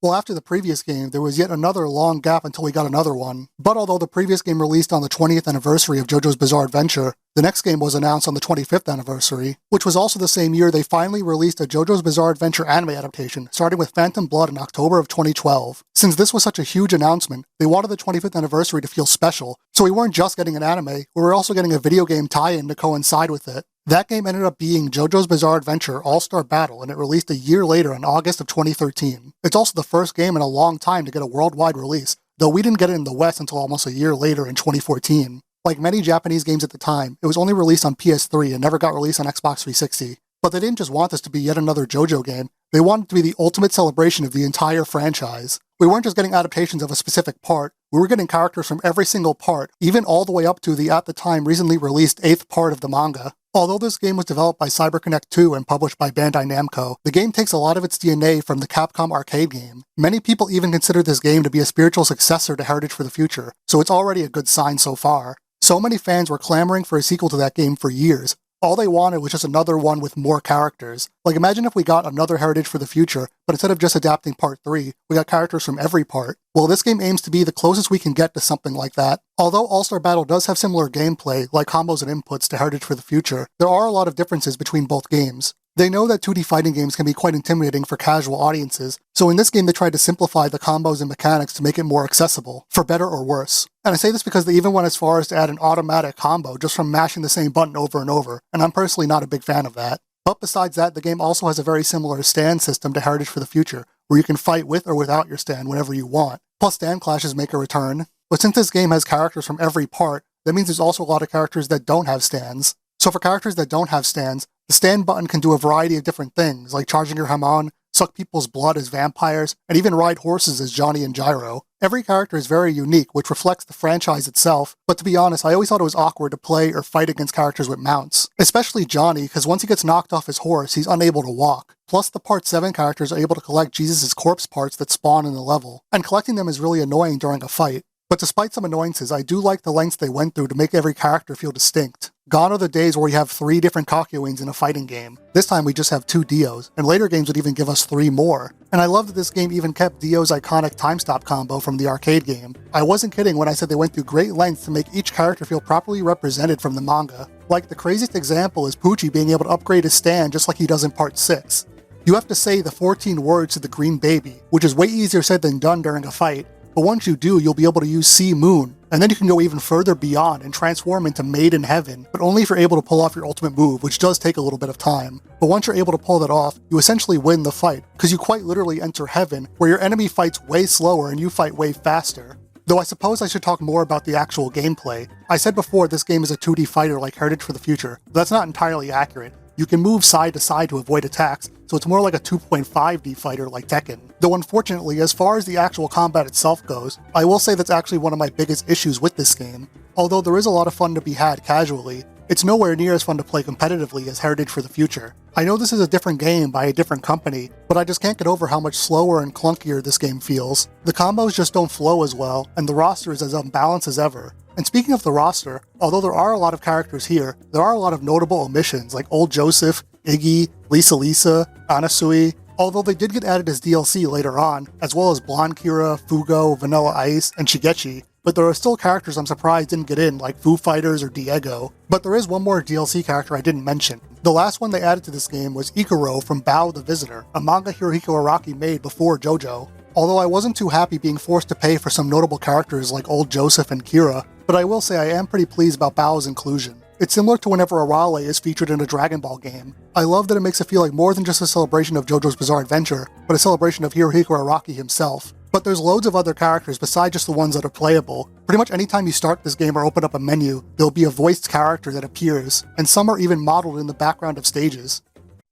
A: Well, after the previous game, there was yet another long gap until we got another one. But although the previous game released on the 20th anniversary of JoJo's Bizarre Adventure, the next game was announced on the 25th anniversary, which was also the same year they finally released a JoJo's Bizarre Adventure anime adaptation, starting with Phantom Blood in October of 2012. Since this was such a huge announcement, they wanted the 25th anniversary to feel special, so we weren't just getting an anime, we were also getting a video game tie-in to coincide with it. That game ended up being JoJo's Bizarre Adventure All-Star Battle, and it released a year later in August of 2013. It's also the first game in a long time to get a worldwide release, though we didn't get it in the West until almost a year later in 2014. Like many Japanese games at the time, it was only released on PS3 and never got released on Xbox 360. But they didn't just want this to be yet another JoJo game, they wanted it to be the ultimate celebration of the entire franchise. We weren't just getting adaptations of a specific part, we were getting characters from every single part, even all the way up to the at the time recently released 8th part of the manga. Although this game was developed by CyberConnect 2 and published by Bandai Namco, the game takes a lot of its DNA from the Capcom arcade game. Many people even consider this game to be a spiritual successor to Heritage for the Future, so it's already a good sign so far. So many fans were clamoring for a sequel to that game for years. All they wanted was just another one with more characters. Like, imagine if we got another Heritage for the Future, but instead of just adapting Part 3, we got characters from every part. Well, this game aims to be the closest we can get to something like that. Although All-Star Battle does have similar gameplay, like combos and inputs to Heritage for the Future, there are a lot of differences between both games. They know that 2D fighting games can be quite intimidating for casual audiences, so in this game they tried to simplify the combos and mechanics to make it more accessible, for better or worse. And I say this because they even went as far as to add an automatic combo just from mashing the same button over and over, and I'm personally not a big fan of that. But besides that, the game also has a very similar stand system to Heritage for the Future, where you can fight with or without your stand whenever you want. Plus stand clashes make a return. But since this game has characters from every part, that means there's also a lot of characters that don't have stands. So for characters that don't have stands, the stand button can do a variety of different things, like charging your Hamon, suck people's blood as vampires, and even ride horses as Johnny and Gyro. Every character is very unique, which reflects the franchise itself, but to be honest, I always thought it was awkward to play or fight against characters with mounts. Especially Johnny, because once he gets knocked off his horse, he's unable to walk. Plus, the Part 7 characters are able to collect Jesus' corpse parts that spawn in the level, and collecting them is really annoying during a fight. But despite some annoyances, I do like the lengths they went through to make every character feel distinct. Gone are the days where we have 3 different Kakyoins in a fighting game. This time we just have 2 Dios, and later games would even give us 3 more. And I love that this game even kept Dio's iconic time stop combo from the arcade game. I wasn't kidding when I said they went through great lengths to make each character feel properly represented from the manga. Like, the craziest example is Poochie being able to upgrade his stand just like he does in Part 6. You have to say the 14 words to the green baby, which is way easier said than done during a fight. But once you do, you'll be able to use Sea Moon, and then you can go even further beyond and transform into Maid in Heaven, but only if you're able to pull off your ultimate move, which does take a little bit of time. But once you're able to pull that off, you essentially win the fight, because you quite literally enter Heaven, where your enemy fights way slower and you fight way faster. Though I suppose I should talk more about the actual gameplay. I said before this game is a 2D fighter like Heritage for the Future, but that's not entirely accurate. You can move side to side to avoid attacks, so it's more like a 2.5D fighter like Tekken. Though unfortunately, as far as the actual combat itself goes, I will say that's actually one of my biggest issues with this game. Although there is a lot of fun to be had casually, it's nowhere near as fun to play competitively as Heritage for the Future. I know this is a different game by a different company, but I just can't get over how much slower and clunkier this game feels. The combos just don't flow as well, and the roster is as unbalanced as ever. And speaking of the roster, although there are a lot of characters here, there are a lot of notable omissions like Old Joseph, Iggy, Lisa, Anasui, although they did get added as DLC later on, as well as Blonde Kira, Fugo, Vanilla Ice, and Shigechi, but there are still characters I'm surprised didn't get in, like Foo Fighters or Diego. But there is one more DLC character I didn't mention. The last one they added to this game was Ikuro from Bao the Visitor, a manga Hirohiko Araki made before JoJo. Although I wasn't too happy being forced to pay for some notable characters like Old Joseph and Kira, but I will say I am pretty pleased about Bao's inclusion. It's similar to whenever Arale is featured in a Dragon Ball game. I love that it makes it feel like more than just a celebration of JoJo's Bizarre Adventure, but a celebration of Hirohiko Araki himself. But there's loads of other characters besides just the ones that are playable. Pretty much anytime you start this game or open up a menu, there'll be a voiced character that appears, and some are even modeled in the background of stages.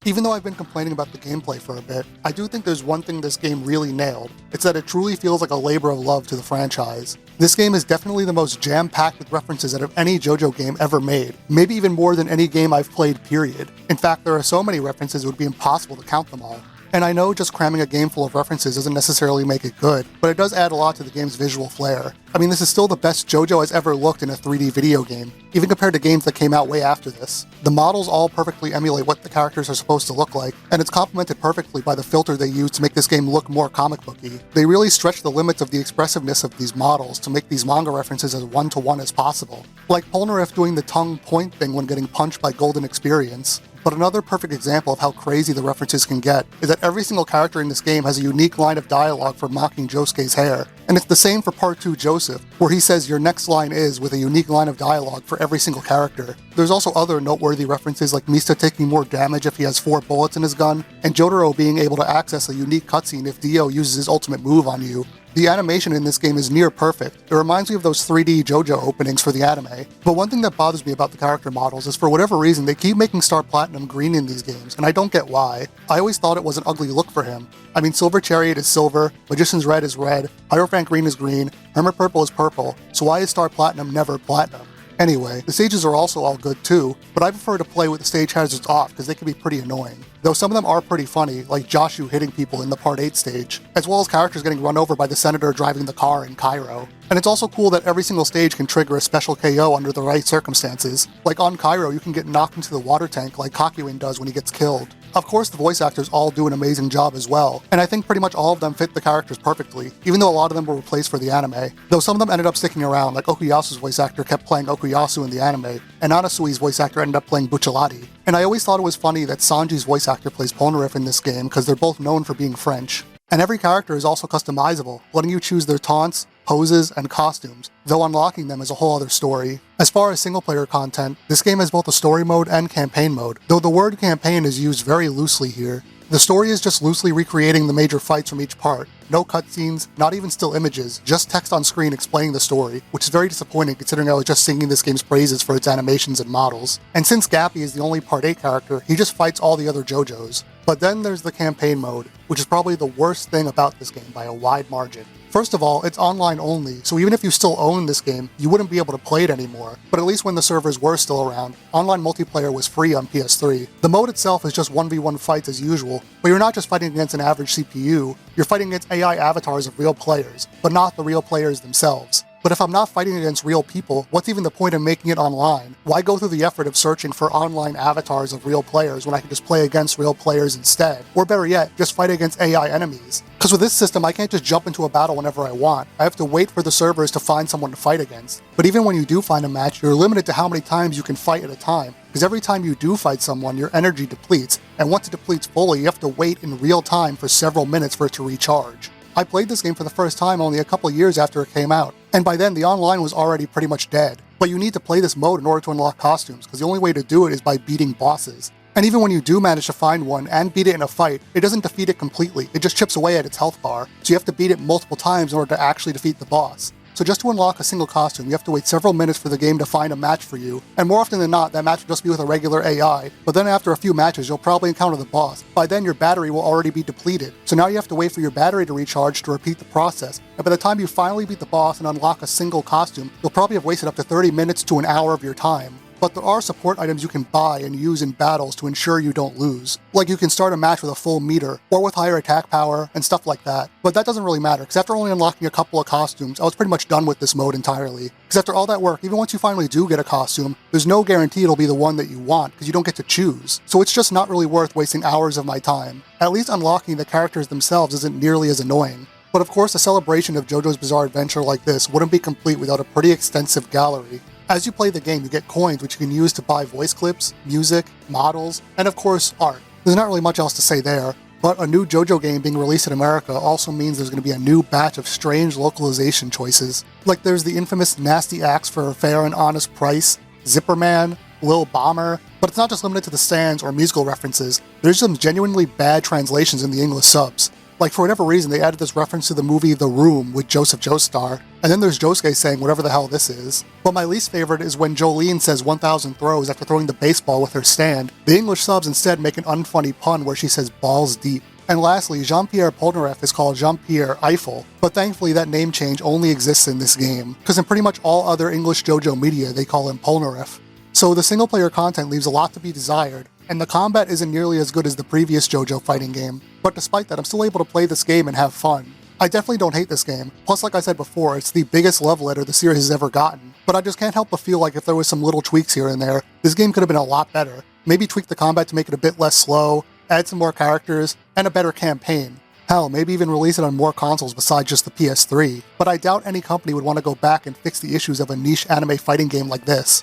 A: Even though I've been complaining about the gameplay for a bit, I do think there's one thing this game really nailed. It's that it truly feels like a labor of love to the franchise. This game is definitely the most jam-packed with references out of any JoJo game ever made, maybe even more than any game I've played, period. In fact, there are so many references it would be impossible to count them all. And I know just cramming a game full of references doesn't necessarily make it good, but it does add a lot to the game's visual flair. I mean, this is still the best JoJo has ever looked in a 3D video game, even compared to games that came out way after this. The models all perfectly emulate what the characters are supposed to look like, and it's complemented perfectly by the filter they use to make this game look more comic booky. They really stretch the limits of the expressiveness of these models to make these manga references as one-to-one as possible. Like Polnareff doing the tongue point thing when getting punched by Golden Experience. But another perfect example of how crazy the references can get is that every single character in this game has a unique line of dialogue for mocking Josuke's hair. And it's the same for Part 2 Joseph, where he says your next line is with a unique line of dialogue for every single character. There's also other noteworthy references like Mista taking more damage if he has 4 bullets in his gun, and Jotaro being able to access a unique cutscene if Dio uses his ultimate move on you. The animation in this game is near perfect. It reminds me of those 3D JoJo openings for the anime. But one thing that bothers me about the character models is for whatever reason they keep making Star Platinum green in these games, and I don't get why. I always thought it was an ugly look for him. I mean, Silver Chariot is silver, Magician's Red is red, Hierophant Green is green, Hermit Purple is purple, so why is Star Platinum never platinum? Anyway, the stages are also all good too, but I prefer to play with the stage hazards off because they can be pretty annoying. Though some of them are pretty funny, like Joshu hitting people in the Part 8 stage, as well as characters getting run over by the senator driving the car in Cairo. And it's also cool that every single stage can trigger a special KO under the right circumstances. Like on Cairo, you can get knocked into the water tank like Kakyoin does when he gets killed. Of course, the voice actors all do an amazing job as well, and I think pretty much all of them fit the characters perfectly, even though a lot of them were replaced for the anime. Though some of them ended up sticking around, like Okuyasu's voice actor kept playing Okuyasu in the anime, and Anasui's voice actor ended up playing Bucciolati. And I always thought it was funny that Sanji's voice actor plays Polnareff in this game because they're both known for being French. And every character is also customizable, letting you choose their taunts, poses, and costumes, though unlocking them is a whole other story. As far as single-player content, this game has both a story mode and campaign mode, though the word campaign is used very loosely here. The story is just loosely recreating the major fights from each part. No cutscenes, not even still images, just text on screen explaining the story, which is very disappointing considering I was just singing this game's praises for its animations and models. And since Gappy is the only Part 8 character, he just fights all the other JoJos. But then there's the campaign mode, which is probably the worst thing about this game by a wide margin. First of all, it's online only, so even if you still own this game, you wouldn't be able to play it anymore. But at least when the servers were still around, online multiplayer was free on PS3. The mode itself is just 1v1 fights as usual, but you're not just fighting against an average CPU, you're fighting against AI avatars of real players, but not the real players themselves. But if I'm not fighting against real people, what's even the point of making it online? Why go through the effort of searching for online avatars of real players when I can just play against real players instead? Or better yet, just fight against AI enemies? Because with this system, I can't just jump into a battle whenever I want. I have to wait for the servers to find someone to fight against. But even when you do find a match, you're limited to how many times you can fight at a time. Because every time you do fight someone, your energy depletes, and once it depletes fully, you have to wait in real time for several minutes for it to recharge. I played this game for the first time only a couple years after it came out, and by then the online was already pretty much dead. But you need to play this mode in order to unlock costumes, because the only way to do it is by beating bosses. And even when you do manage to find one and beat it in a fight, it doesn't defeat it completely, it just chips away at its health bar, so you have to beat it multiple times in order to actually defeat the boss. So just to unlock a single costume, you have to wait several minutes for the game to find a match for you, and more often than not, that match will just be with a regular AI, but then after a few matches, you'll probably encounter the boss. By then, your battery will already be depleted, so now you have to wait for your battery to recharge to repeat the process, and by the time you finally beat the boss and unlock a single costume, you'll probably have wasted up to 30 minutes to an hour of your time. But there are support items you can buy and use in battles to ensure you don't lose. Like you can start a match with a full meter, or with higher attack power, and stuff like that. But that doesn't really matter, because after only unlocking a couple of costumes, I was pretty much done with this mode entirely. Because after all that work, even once you finally do get a costume, there's no guarantee it'll be the one that you want, because you don't get to choose. So it's just not really worth wasting hours of my time. At least unlocking the characters themselves isn't nearly as annoying. But of course, a celebration of JoJo's Bizarre Adventure like this wouldn't be complete without a pretty extensive gallery. As you play the game, you get coins which you can use to buy voice clips, music, models, and of course, art. There's not really much else to say there, but a new JoJo game being released in America also means there's going to be a new batch of strange localization choices. Like there's the infamous Nasty Axe for a fair and honest price, Zipperman, Lil Bomber, but it's not just limited to the stands or musical references, there's some genuinely bad translations in the English subs. Like for whatever reason, they added this reference to the movie The Room with Joseph Joestar, and then there's Josuke saying whatever the hell this is. But my least favorite is when Jolene says 1,000 throws after throwing the baseball with her stand. The English subs instead make an unfunny pun where she says balls deep. And lastly, Jean-Pierre Polnareff is called Jean-Pierre Eiffel, but thankfully that name change only exists in this game, because in pretty much all other English JoJo media they call him Polnareff. So the single player content leaves a lot to be desired, and the combat isn't nearly as good as the previous JoJo fighting game, but despite that I'm still able to play this game and have fun. I definitely don't hate this game, plus like I said before, it's the biggest love letter the series has ever gotten, but I just can't help but feel like if there was some little tweaks here and there, this game could have been a lot better. Maybe tweak the combat to make it a bit less slow, add some more characters, and a better campaign. Hell, maybe even release it on more consoles besides just the PS3, but I doubt any company would want to go back and fix the issues of a niche anime fighting game like this.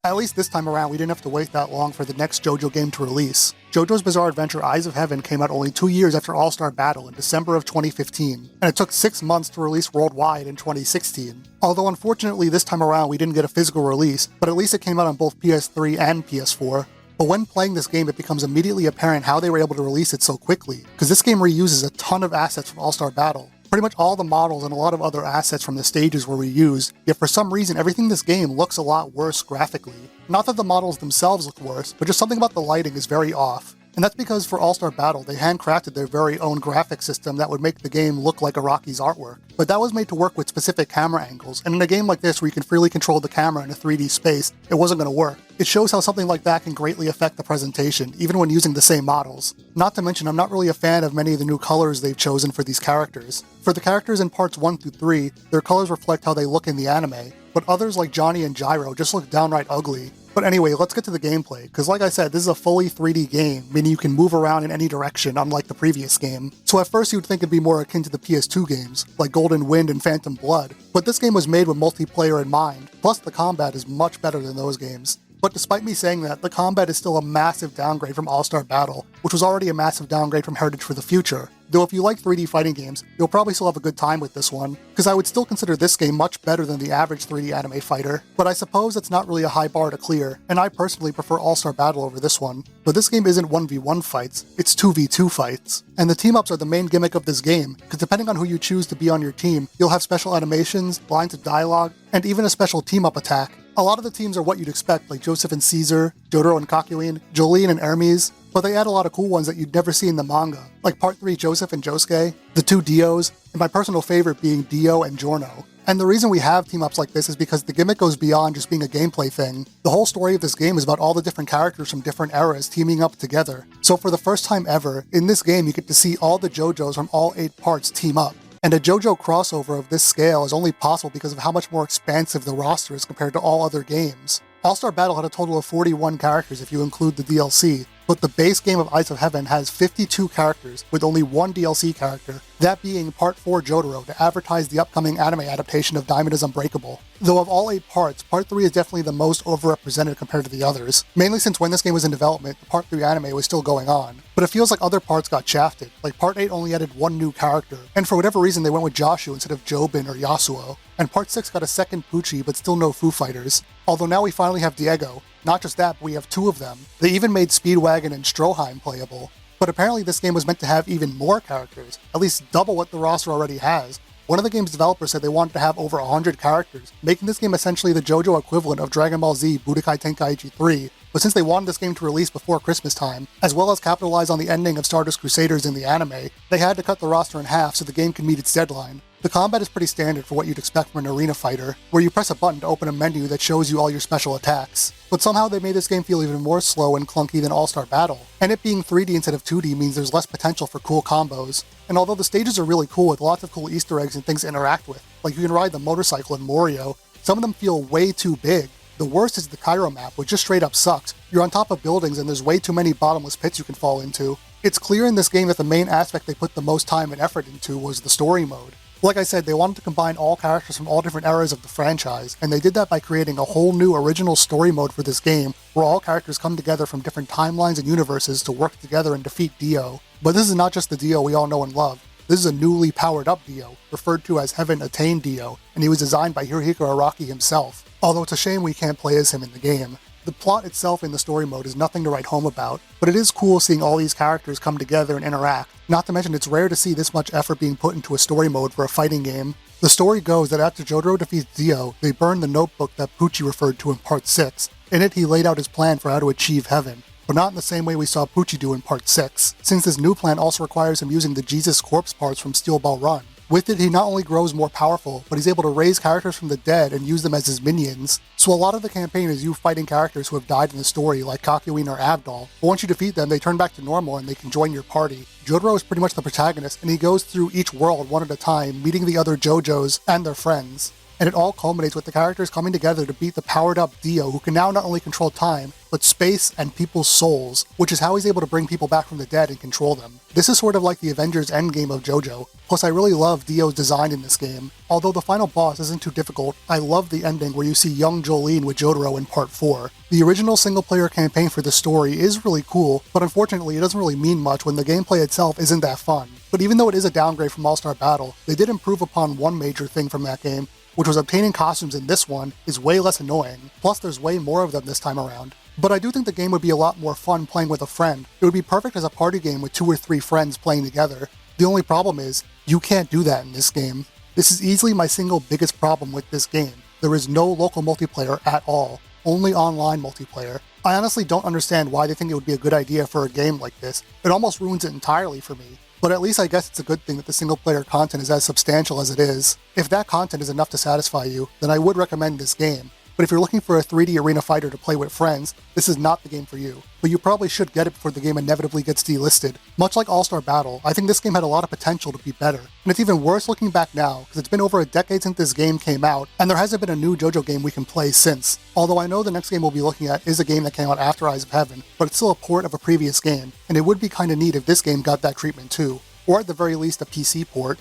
A: At least this time around, we didn't have to wait that long for the next JoJo game to release. JoJo's Bizarre Adventure Eyes of Heaven came out only 2 years after All-Star Battle in December of 2015, and it took 6 months to release worldwide in 2016. Although unfortunately this time around we didn't get a physical release, but at least it came out on both PS3 and PS4. But when playing this game, it becomes immediately apparent how they were able to release it so quickly, because this game reuses a ton of assets from All-Star Battle. Pretty much all the models and a lot of other assets from the stages were reused, yet for some reason everything in this game looks a lot worse graphically. Not that the models themselves look worse, but just something about the lighting is very off. And that's because for All-Star Battle, they handcrafted their very own graphic system that would make the game look like Araki's artwork. But that was made to work with specific camera angles, and in a game like this where you can freely control the camera in a 3D space, it wasn't going to work. It shows how something like that can greatly affect the presentation, even when using the same models. Not to mention, I'm not really a fan of many of the new colors they've chosen for these characters. For the characters in parts 1 through 3, their colors reflect how they look in the anime, but others like Johnny and Gyro just look downright ugly. But anyway, let's get to the gameplay, because like I said, this is a fully 3D game, meaning you can move around in any direction, unlike the previous game. So at first you'd think it'd be more akin to the PS2 games, like Golden Wind and Phantom Blood, but this game was made with multiplayer in mind, plus the combat is much better than those games. But despite me saying that, the combat is still a massive downgrade from All-Star Battle, which was already a massive downgrade from Heritage for the Future. Though if you like 3D fighting games, you'll probably still have a good time with this one, because I would still consider this game much better than the average 3D anime fighter, but I suppose it's not really a high bar to clear, and I personally prefer All-Star Battle over this one. But this game isn't 1v1 fights, it's 2v2 fights. And the team-ups are the main gimmick of this game, because depending on who you choose to be on your team, you'll have special animations, lines of dialogue, and even a special team-up attack. A lot of the teams are what you'd expect, like Joseph and Caesar, Jotaro and Kakyoin, Jolene and Hermes, but they add a lot of cool ones that you'd never see in the manga, like Part 3 Joseph and Josuke, the 2 Dios, and my personal favorite being Dio and Giorno. And the reason we have team-ups like this is because the gimmick goes beyond just being a gameplay thing. The whole story of this game is about all the different characters from different eras teaming up together. So for the first time ever, in this game you get to see all the JoJos from all 8 parts team up. And a JoJo crossover of this scale is only possible because of how much more expansive the roster is compared to all other games. All-Star Battle had a total of 41 characters if you include the DLC, but the base game of Ice of Heaven has 52 characters, with only one DLC character, that being Part 4 Jotaro to advertise the upcoming anime adaptation of Diamond is Unbreakable. Though of all 8 parts, Part 3 is definitely the most overrepresented compared to the others, mainly since when this game was in development, the Part 3 anime was still going on. But it feels like other parts got shafted, like Part 8 only added one new character, and for whatever reason they went with Joshu instead of Jobin or Yasuo, and Part 6 got a second Pucci but still no Foo Fighters. Although now we finally have Diego. Not just that, but we have 2 of them. They even made Speedwagon and Stroheim playable. But apparently this game was meant to have even more characters, at least double what the roster already has. One of the game's developers said they wanted to have over 100 characters, making this game essentially the JoJo equivalent of Dragon Ball Z Budokai Tenkaichi 3, but since they wanted this game to release before Christmas time, as well as capitalize on the ending of Stardust Crusaders in the anime, they had to cut the roster in half so the game could meet its deadline. The combat is pretty standard for what you'd expect from an arena fighter, where you press a button to open a menu that shows you all your special attacks. But somehow they made this game feel even more slow and clunky than All-Star Battle, and it being 3D instead of 2D means there's less potential for cool combos. And although the stages are really cool with lots of cool Easter eggs and things to interact with, like you can ride the motorcycle in Morio, some of them feel way too big. The worst is the Cairo map, which just straight up sucks. You're on top of buildings and there's way too many bottomless pits you can fall into. It's clear in this game that the main aspect they put the most time and effort into was the story mode. Like I said, they wanted to combine all characters from all different eras of the franchise, and they did that by creating a whole new original story mode for this game, where all characters come together from different timelines and universes to work together and defeat Dio. But this is not just the Dio we all know and love. This is a newly powered-up Dio, referred to as Heaven Attained Dio, and he was designed by Hirohiko Araki himself, although it's a shame we can't play as him in the game. The plot itself in the story mode is nothing to write home about, but it is cool seeing all these characters come together and interact. Not to mention it's rare to see this much effort being put into a story mode for a fighting game. The story goes that after Jotaro defeats Dio, they burn the notebook that Pucci referred to in Part 6. In it, he laid out his plan for how to achieve heaven, but not in the same way we saw Pucci do in Part 6, since this new plan also requires him using the Jesus Corpse parts from Steel Ball Run. With it, he not only grows more powerful, but he's able to raise characters from the dead and use them as his minions. So a lot of the campaign is you fighting characters who have died in the story, like Kakyoin or Abdal, but once you defeat them, they turn back to normal and they can join your party. Jotaro is pretty much the protagonist, and he goes through each world one at a time, meeting the other JoJos and their friends. And it all culminates with the characters coming together to beat the powered-up Dio, who can now not only control time, but space and people's souls, which is how he's able to bring people back from the dead and control them. This is sort of like the Avengers Endgame of JoJo, plus I really love Dio's design in this game. Although the final boss isn't too difficult, I love the ending where you see young Jolene with Jotaro in Part 4. The original single-player campaign for this story is really cool, but unfortunately it doesn't really mean much when the gameplay itself isn't that fun. But even though it is a downgrade from All-Star Battle, they did improve upon one major thing from that game, which was obtaining costumes in this one is way less annoying, plus there's way more of them this time around. But I do think the game would be a lot more fun playing with a friend. It would be perfect as a party game with 2 or 3 friends playing together. The only problem is, you can't do that in this game. This is easily my single biggest problem with this game. There is no local multiplayer at all, only online multiplayer. I honestly don't understand why they think it would be a good idea for a game like this. It almost ruins it entirely for me. But at least I guess it's a good thing that the single-player content is as substantial as it is. If that content is enough to satisfy you, then I would recommend this game. But if you're looking for a 3D arena fighter to play with friends, this is not the game for you. But you probably should get it before the game inevitably gets delisted. Much like All-Star Battle, I think this game had a lot of potential to be better. And it's even worse looking back now, because it's been over a decade since this game came out, and there hasn't been a new JoJo game we can play since. Although I know the next game we'll be looking at is a game that came out after Eyes of Heaven, but it's still a port of a previous game, and it would be kinda neat if this game got that treatment too. Or at the very least a PC port.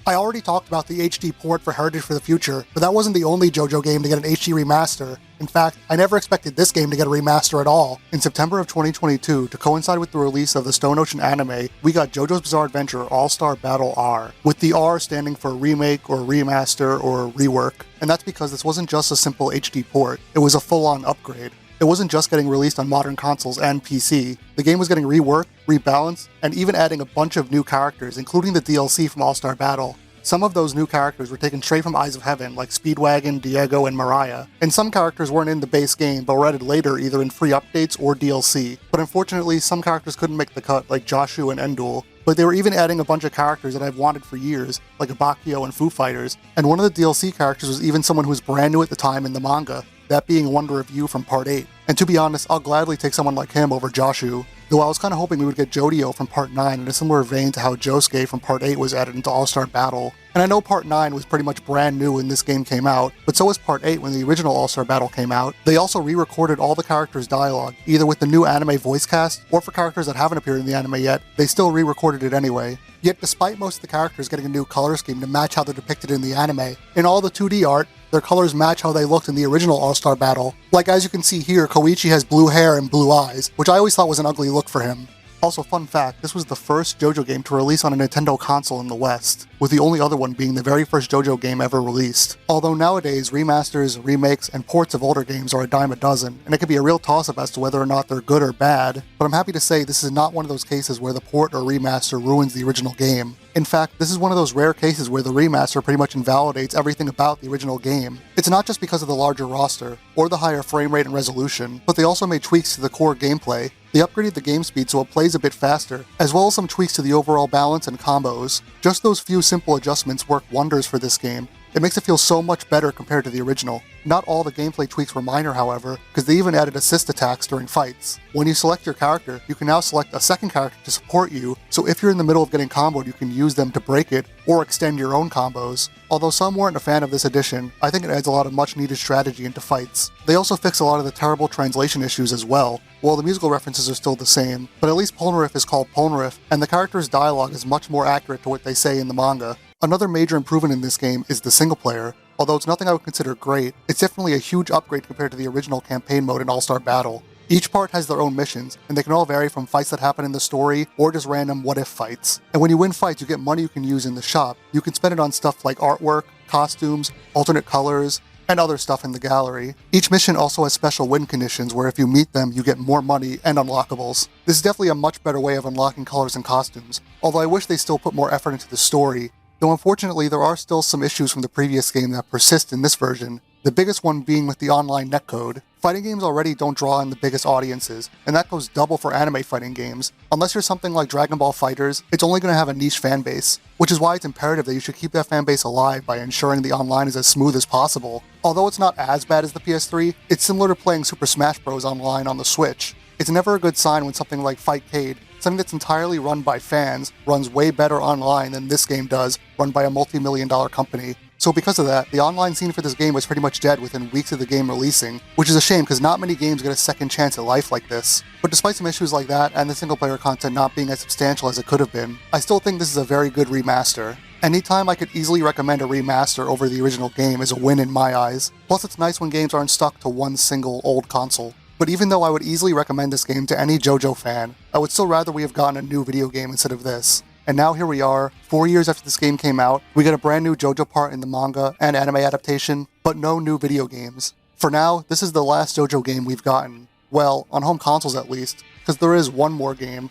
A: I already talked about the HD port for Heritage for the Future, but that wasn't the only JoJo game to get an HD remaster. In fact, I never expected this game to get a remaster at all. In September of 2022, to coincide with the release of the Stone Ocean anime, we got JoJo's Bizarre Adventure All-Star Battle R, with the R standing for remake or remaster or rework. And that's because this wasn't just a simple HD port, it was a full-on upgrade. It wasn't just getting released on modern consoles and PC. The game was getting reworked, rebalanced, and even adding a bunch of new characters, including the DLC from All-Star Battle. Some of those new characters were taken straight from Eyes of Heaven, like Speedwagon, Diego, and Mariah. And some characters weren't in the base game, but were added later either in free updates or DLC. But unfortunately, some characters couldn't make the cut, like Joshu and Endul. But they were even adding a bunch of characters that I've wanted for years, like Abakio and Foo Fighters, and one of the DLC characters was even someone who was brand new at the time in the manga. that being Wonder of You from Part 8. And to be honest, I'll gladly take someone like him over Jojo, though I was kinda hoping we would get GioGio from Part 9 in a similar vein to how Josuke from Part 8 was added into All-Star Battle. And I know Part 9 was pretty much brand new when this game came out, but so was Part 8 when the original All-Star Battle came out. They also re-recorded all the characters' dialogue, either with the new anime voice cast, or for characters that haven't appeared in the anime yet, they still re-recorded it anyway. Yet despite most of the characters getting a new color scheme to match how they're depicted in the anime, in all the 2D art, their colors match how they looked in the original All-Star Battle. Like as you can see here, Koichi has blue hair and blue eyes, which I always thought was an ugly look for him. Also, fun fact, this was the first JoJo game to release on a Nintendo console in the West, with the only other one being the very first JoJo game ever released. Although nowadays, remasters, remakes, and ports of older games are a dime a dozen, and it can be a real toss-up as to whether or not they're good or bad, but I'm happy to say this is not one of those cases where the port or remaster ruins the original game. In fact, this is one of those rare cases where the remaster pretty much invalidates everything about the original game. It's not just because of the larger roster, or the higher frame rate and resolution, but they also made tweaks to the core gameplay. They upgraded the game speed so it plays a bit faster, as well as some tweaks to the overall balance and combos. Just those few simple adjustments work wonders for this game. It makes it feel so much better compared to the original. Not all the gameplay tweaks were minor, however, because they even added assist attacks during fights. When you select your character, you can now select a second character to support you, so if you're in the middle of getting comboed, you can use them to break it, or extend your own combos. Although some weren't a fan of this addition, I think it adds a lot of much needed strategy into fights. They also fix a lot of the terrible translation issues as well. Well, the musical references are still the same, but at least Polnareff is called Polnareff, and the character's dialogue is much more accurate to what they say in the manga. Another major improvement in this game is the single player. Although it's nothing I would consider great, it's definitely a huge upgrade compared to the original campaign mode in All-Star Battle. Each part has their own missions, and they can all vary from fights that happen in the story, or just random what-if fights. And when you win fights, you get money you can use in the shop. You can spend it on stuff like artwork, costumes, alternate colors, and other stuff in the gallery. Each mission also has special win conditions where if you meet them, you get more money and unlockables. This is definitely a much better way of unlocking colors and costumes, although I wish they still put more effort into the story. Though unfortunately, there are still some issues from the previous game that persist in this version, the biggest one being with the online netcode. Fighting games already don't draw in the biggest audiences, and that goes double for anime fighting games. Unless you're something like Dragon Ball FighterZ, it's only going to have a niche fanbase, which is why it's imperative that you should keep that fanbase alive by ensuring the online is as smooth as possible. Although it's not as bad as the PS3, it's similar to playing Super Smash Bros. Online on the Switch. It's never a good sign when something like Fightcade, something that's entirely run by fans, runs way better online than this game does, run by a multi-million-dollar company. So because of that, the online scene for this game was pretty much dead within weeks of the game releasing, which is a shame because not many games get a second chance at life like this. But despite some issues like that, and the single-player content not being as substantial as it could have been, I still think this is a very good remaster. Anytime I could easily recommend a remaster over the original game is a win in my eyes. Plus it's nice when games aren't stuck to one single old console. But even though I would easily recommend this game to any JoJo fan, I would still rather we have gotten a new video game instead of this. And now here we are, 4 years after this game came out, we get a brand new JoJo part in the manga and anime adaptation, but no new video games. For now, this is the last JoJo game we've gotten. Well, on home consoles at least, because there is one more game.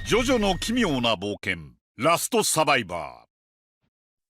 C: JoJo no 奇妙な冒険 Last Survivor.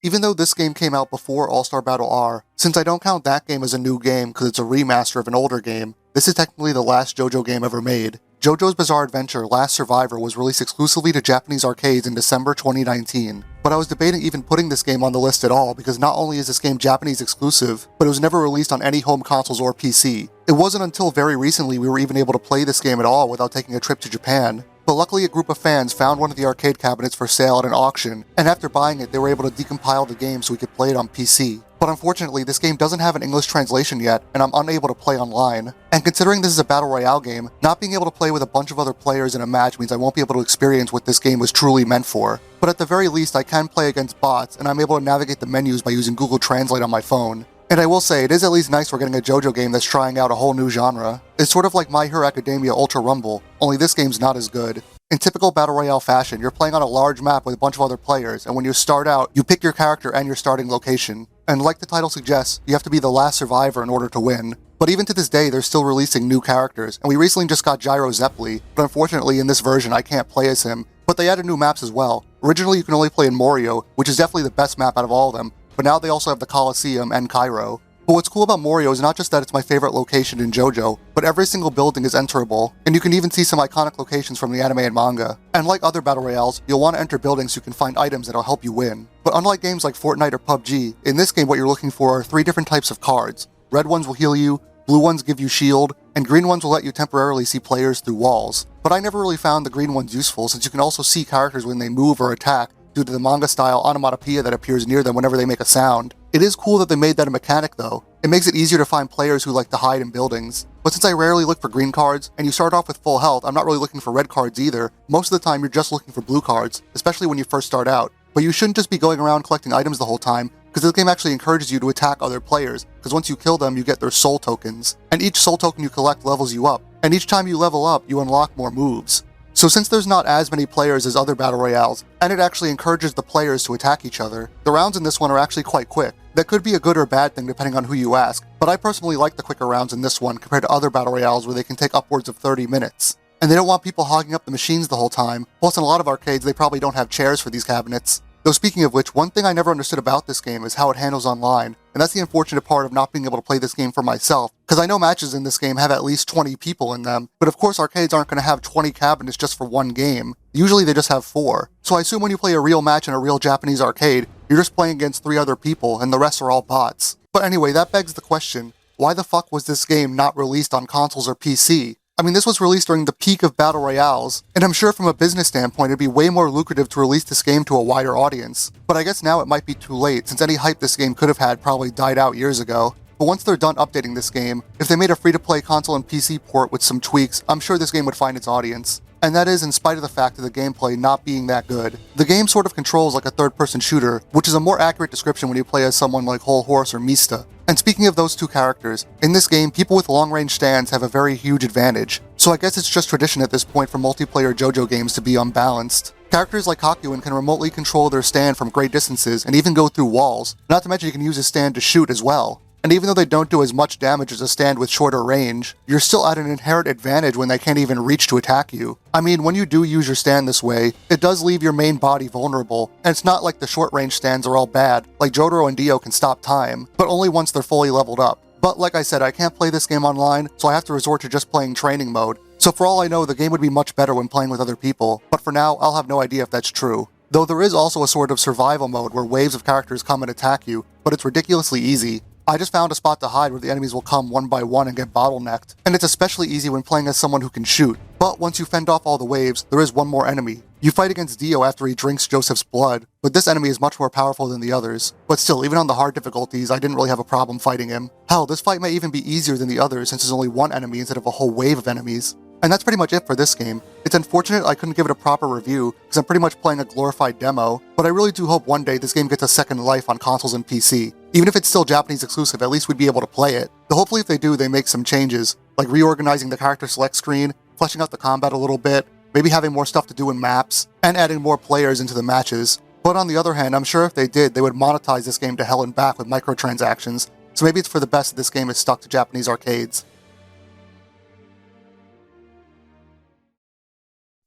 A: Even though this game came out before All-Star Battle R, since I don't count that game as a new game because it's a remaster of an older game, this is technically the last JoJo game ever made. JoJo's Bizarre Adventure Last Survivor was released exclusively to Japanese arcades in December 2019, but I was debating even putting this game on the list at all because not only is this game Japanese exclusive, but it was never released on any home consoles or PC. It wasn't until very recently we were even able to play this game at all without taking a trip to Japan. But luckily a group of fans found one of the arcade cabinets for sale at an auction, and after buying it they were able to decompile the game so we could play it on PC. But unfortunately this game doesn't have an English translation yet, and I'm unable to play online. And considering this is a battle royale game, not being able to play with a bunch of other players in a match means I won't be able to experience what this game was truly meant for. But at the very least I can play against bots, and I'm able to navigate the menus by using Google Translate on my phone. And I will say, it is at least nice we're getting a JoJo game that's trying out a whole new genre. It's sort of like My Hero Academia Ultra Rumble, only this game's not as good. In typical Battle Royale fashion, you're playing on a large map with a bunch of other players, and when you start out, you pick your character and your starting location. And like the title suggests, you have to be the last survivor in order to win. But even to this day, they're still releasing new characters, and we recently just got Gyro Zeppeli, but unfortunately in this version I can't play as him. But they added new maps as well. Originally you can only play in Morio, which is definitely the best map out of all of them, but now they also have the Colosseum and Cairo. But what's cool about Morio is not just that it's my favorite location in JoJo, but every single building is enterable, and you can even see some iconic locations from the anime and manga. And like other battle royales, you'll want to enter buildings so you can find items that'll help you win. But unlike games like Fortnite or PUBG, in this game what you're looking for are 3 different types of cards. Red ones will heal you, blue ones give you shield, and green ones will let you temporarily see players through walls. But I never really found the green ones useful since you can also see characters when they move or attack due to the manga-style onomatopoeia that appears near them whenever they make a sound. It is cool that they made that a mechanic though. It makes it easier to find players who like to hide in buildings. But since I rarely look for green cards, and you start off with full health, I'm not really looking for red cards either. Most of the time you're just looking for blue cards, especially when you first start out. But you shouldn't just be going around collecting items the whole time, because this game actually encourages you to attack other players, because once you kill them you get their soul tokens. And each soul token you collect levels you up, and each time you level up you unlock more moves. So since there's not as many players as other battle royales, and it actually encourages the players to attack each other, the rounds in this one are actually quite quick. That could be a good or bad thing depending on who you ask, but I personally like the quicker rounds in this one compared to other battle royales where they can take upwards of 30 minutes. And they don't want people hogging up the machines the whole time, plus in a lot of arcades they probably don't have chairs for these cabinets. Though speaking of which, one thing I never understood about this game is how it handles online, and that's the unfortunate part of not being able to play this game for myself, because I know matches in this game have at least 20 people in them, but of course arcades aren't going to have 20 cabinets just for one game. Usually they just have 4. So I assume when you play a real match in a real Japanese arcade, you're just playing against 3 other people, and the rest are all bots. But anyway, that begs the question, why the fuck was this game not released on consoles or PC? I mean, this was released during the peak of battle royales, and I'm sure from a business standpoint it'd be way more lucrative to release this game to a wider audience. But I guess now it might be too late, since any hype this game could have had probably died out years ago. But once they're done updating this game, if they made a free-to-play console and PC port with some tweaks, I'm sure this game would find its audience. And that is in spite of the fact of the gameplay not being that good. The game sort of controls like a third-person shooter, which is a more accurate description when you play as someone like Whole Horse or Mista. And speaking of those 2 characters, in this game, people with long-range stands have a very huge advantage. So I guess it's just tradition at this point for multiplayer JoJo games to be unbalanced. Characters like Kakuin can remotely control their stand from great distances and even go through walls, not to mention you can use his stand to shoot as well. And even though they don't do as much damage as a stand with shorter range, you're still at an inherent advantage when they can't even reach to attack you. I mean, when you do use your stand this way, it does leave your main body vulnerable, and it's not like the short range stands are all bad, like Jojo and Dio can stop time, but only once they're fully leveled up. But like I said, I can't play this game online, so I have to resort to just playing training mode. So for all I know, the game would be much better when playing with other people, but for now, I'll have no idea if that's true. Though there is also a sort of survival mode where waves of characters come and attack you, but it's ridiculously easy. I just found a spot to hide where the enemies will come one by one and get bottlenecked, and it's especially easy when playing as someone who can shoot. But once you fend off all the waves, there is one more enemy. You fight against Dio after he drinks Joseph's blood, but this enemy is much more powerful than the others. But still, even on the hard difficulties, I didn't really have a problem fighting him. Hell, this fight may even be easier than the others since there's only one enemy instead of a whole wave of enemies. And that's pretty much it for this game. It's unfortunate I couldn't give it a proper review, because I'm pretty much playing a glorified demo, but I really do hope one day this game gets a second life on consoles and PC. Even if it's still Japanese exclusive, at least we'd be able to play it. But hopefully if they do, they make some changes, like reorganizing the character select screen, fleshing out the combat a little bit, maybe having more stuff to do in maps, and adding more players into the matches. But on the other hand, I'm sure if they did, they would monetize this game to hell and back with microtransactions, so maybe it's for the best that this game is stuck to Japanese arcades.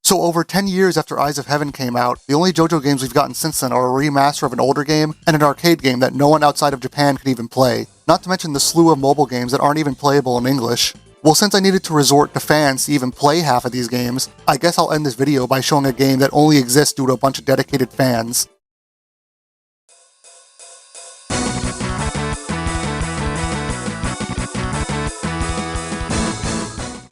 A: So over 10 years after Eyes of Heaven came out, the only JoJo games we've gotten since then are a remaster of an older game and an arcade game that no one outside of Japan can even play, not to mention the slew of mobile games that aren't even playable in English. Well, since I needed to resort to fans to even play half of these games, I guess I'll end this video by showing a game that only exists due to a bunch of dedicated fans.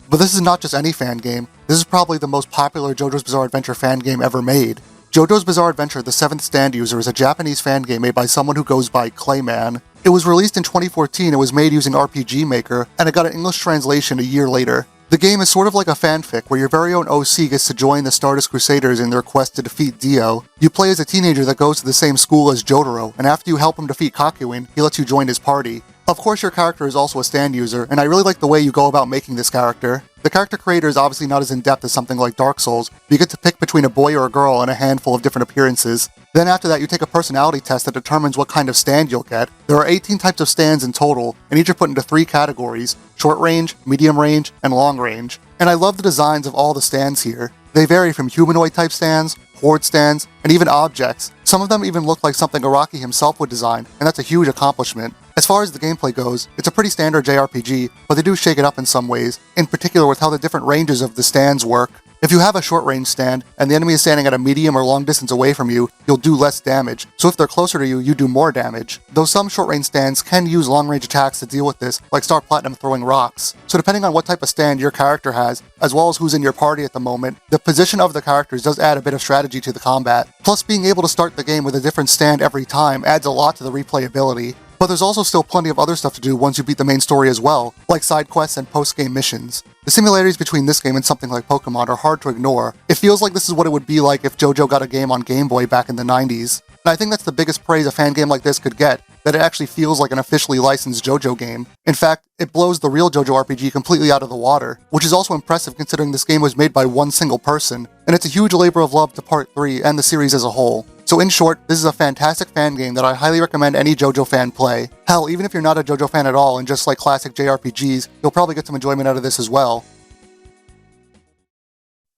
A: But this is not just any fan game, this is probably the most popular JoJo's Bizarre Adventure fan game ever made. JoJo's Bizarre Adventure The Seventh Stand User is a Japanese fan game made by someone who goes by Clayman. It was released in 2014 and was made using RPG Maker, and it got an English translation a year later. The game is sort of like a fanfic where your very own OC gets to join the Stardust Crusaders in their quest to defeat Dio. You play as a teenager that goes to the same school as Jotaro, and after you help him defeat Kakuin, he lets you join his party. Of course your character is also a stand user, and I really like the way you go about making this character. The character creator is obviously not as in-depth as something like Dark Souls, but you get to pick between a boy or a girl and a handful of different appearances. Then after that you take a personality test that determines what kind of stand you'll get. There are 18 types of stands in total, and each are put into 3 categories: short range, medium range, and long range. And I love the designs of all the stands here. They vary from humanoid type stands, horde stands, and even objects. Some of them even look like something Araki himself would design, and that's a huge accomplishment. As far far as the gameplay goes, it's a pretty standard JRPG, but they do shake it up in some ways, in particular with how the different ranges of the stands work. If you have a short range stand, and the enemy is standing at a medium or long distance away from you, you'll do less damage, so if they're closer to you, you do more damage. Though some short range stands can use long range attacks to deal with this, like Star Platinum throwing rocks. So depending on what type of stand your character has, as well as who's in your party at the moment, the position of the characters does add a bit of strategy to the combat. Plus, being able to start the game with a different stand every time adds a lot to the replayability. But there's also still plenty of other stuff to do once you beat the main story as well, like side quests and post-game missions. The similarities between this game and something like Pokemon are hard to ignore. It feels like this is what it would be like if JoJo got a game on Game Boy back in the 90s. And I think that's the biggest praise a fan game like this could get, that it actually feels like an officially licensed JoJo game. In fact, it blows the real JoJo RPG completely out of the water, which is also impressive considering this game was made by one single person, and it's a huge labor of love to Part 3 and the series as a whole. So in short, this is a fantastic fan game that I highly recommend any JoJo fan play. Hell, even if you're not a JoJo fan at all and just like classic JRPGs, you'll probably get some enjoyment out of this as well.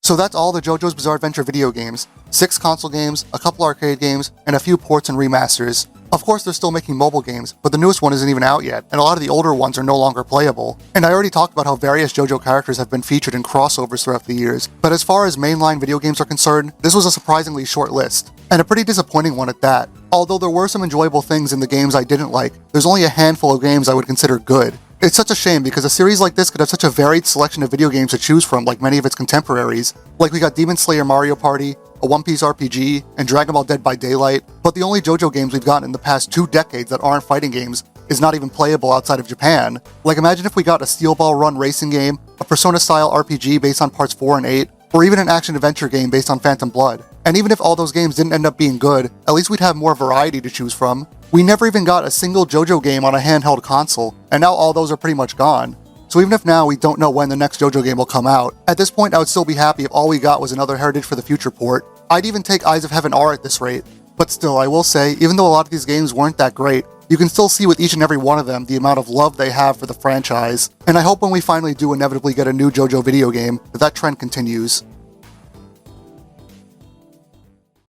A: So that's all the JoJo's Bizarre Adventure video games. 6 console games, a couple arcade games, and a few ports and remasters. Of course, they're still making mobile games, but the newest one isn't even out yet, and a lot of the older ones are no longer playable. And I already talked about how various JoJo characters have been featured in crossovers throughout the years, but as far as mainline video games are concerned, this was a surprisingly short list, and a pretty disappointing one at that. Although there were some enjoyable things in the games I didn't like, there's only a handful of games I would consider good. It's such a shame because a series like this could have such a varied selection of video games to choose from like many of its contemporaries. Like we got Demon Slayer Mario Party, a One Piece RPG, and Dragon Ball Dead by Daylight, but the only JoJo games we've gotten in the past 2 decades that aren't fighting games is not even playable outside of Japan. Like imagine if we got a Steel Ball Run racing game, a Persona-style RPG based on parts 4 and 8, or even an action-adventure game based on Phantom Blood. And even if all those games didn't end up being good, at least we'd have more variety to choose from. We never even got a single JoJo game on a handheld console, and now all those are pretty much gone. So even if now we don't know when the next JoJo game will come out, at this point I would still be happy if all we got was another Heritage for the Future port. I'd even take Eyes of Heaven R at this rate. But still, I will say, even though a lot of these games weren't that great, you can still see with each and every one of them the amount of love they have for the franchise. And I hope when we finally do inevitably get a new JoJo video game, that trend continues.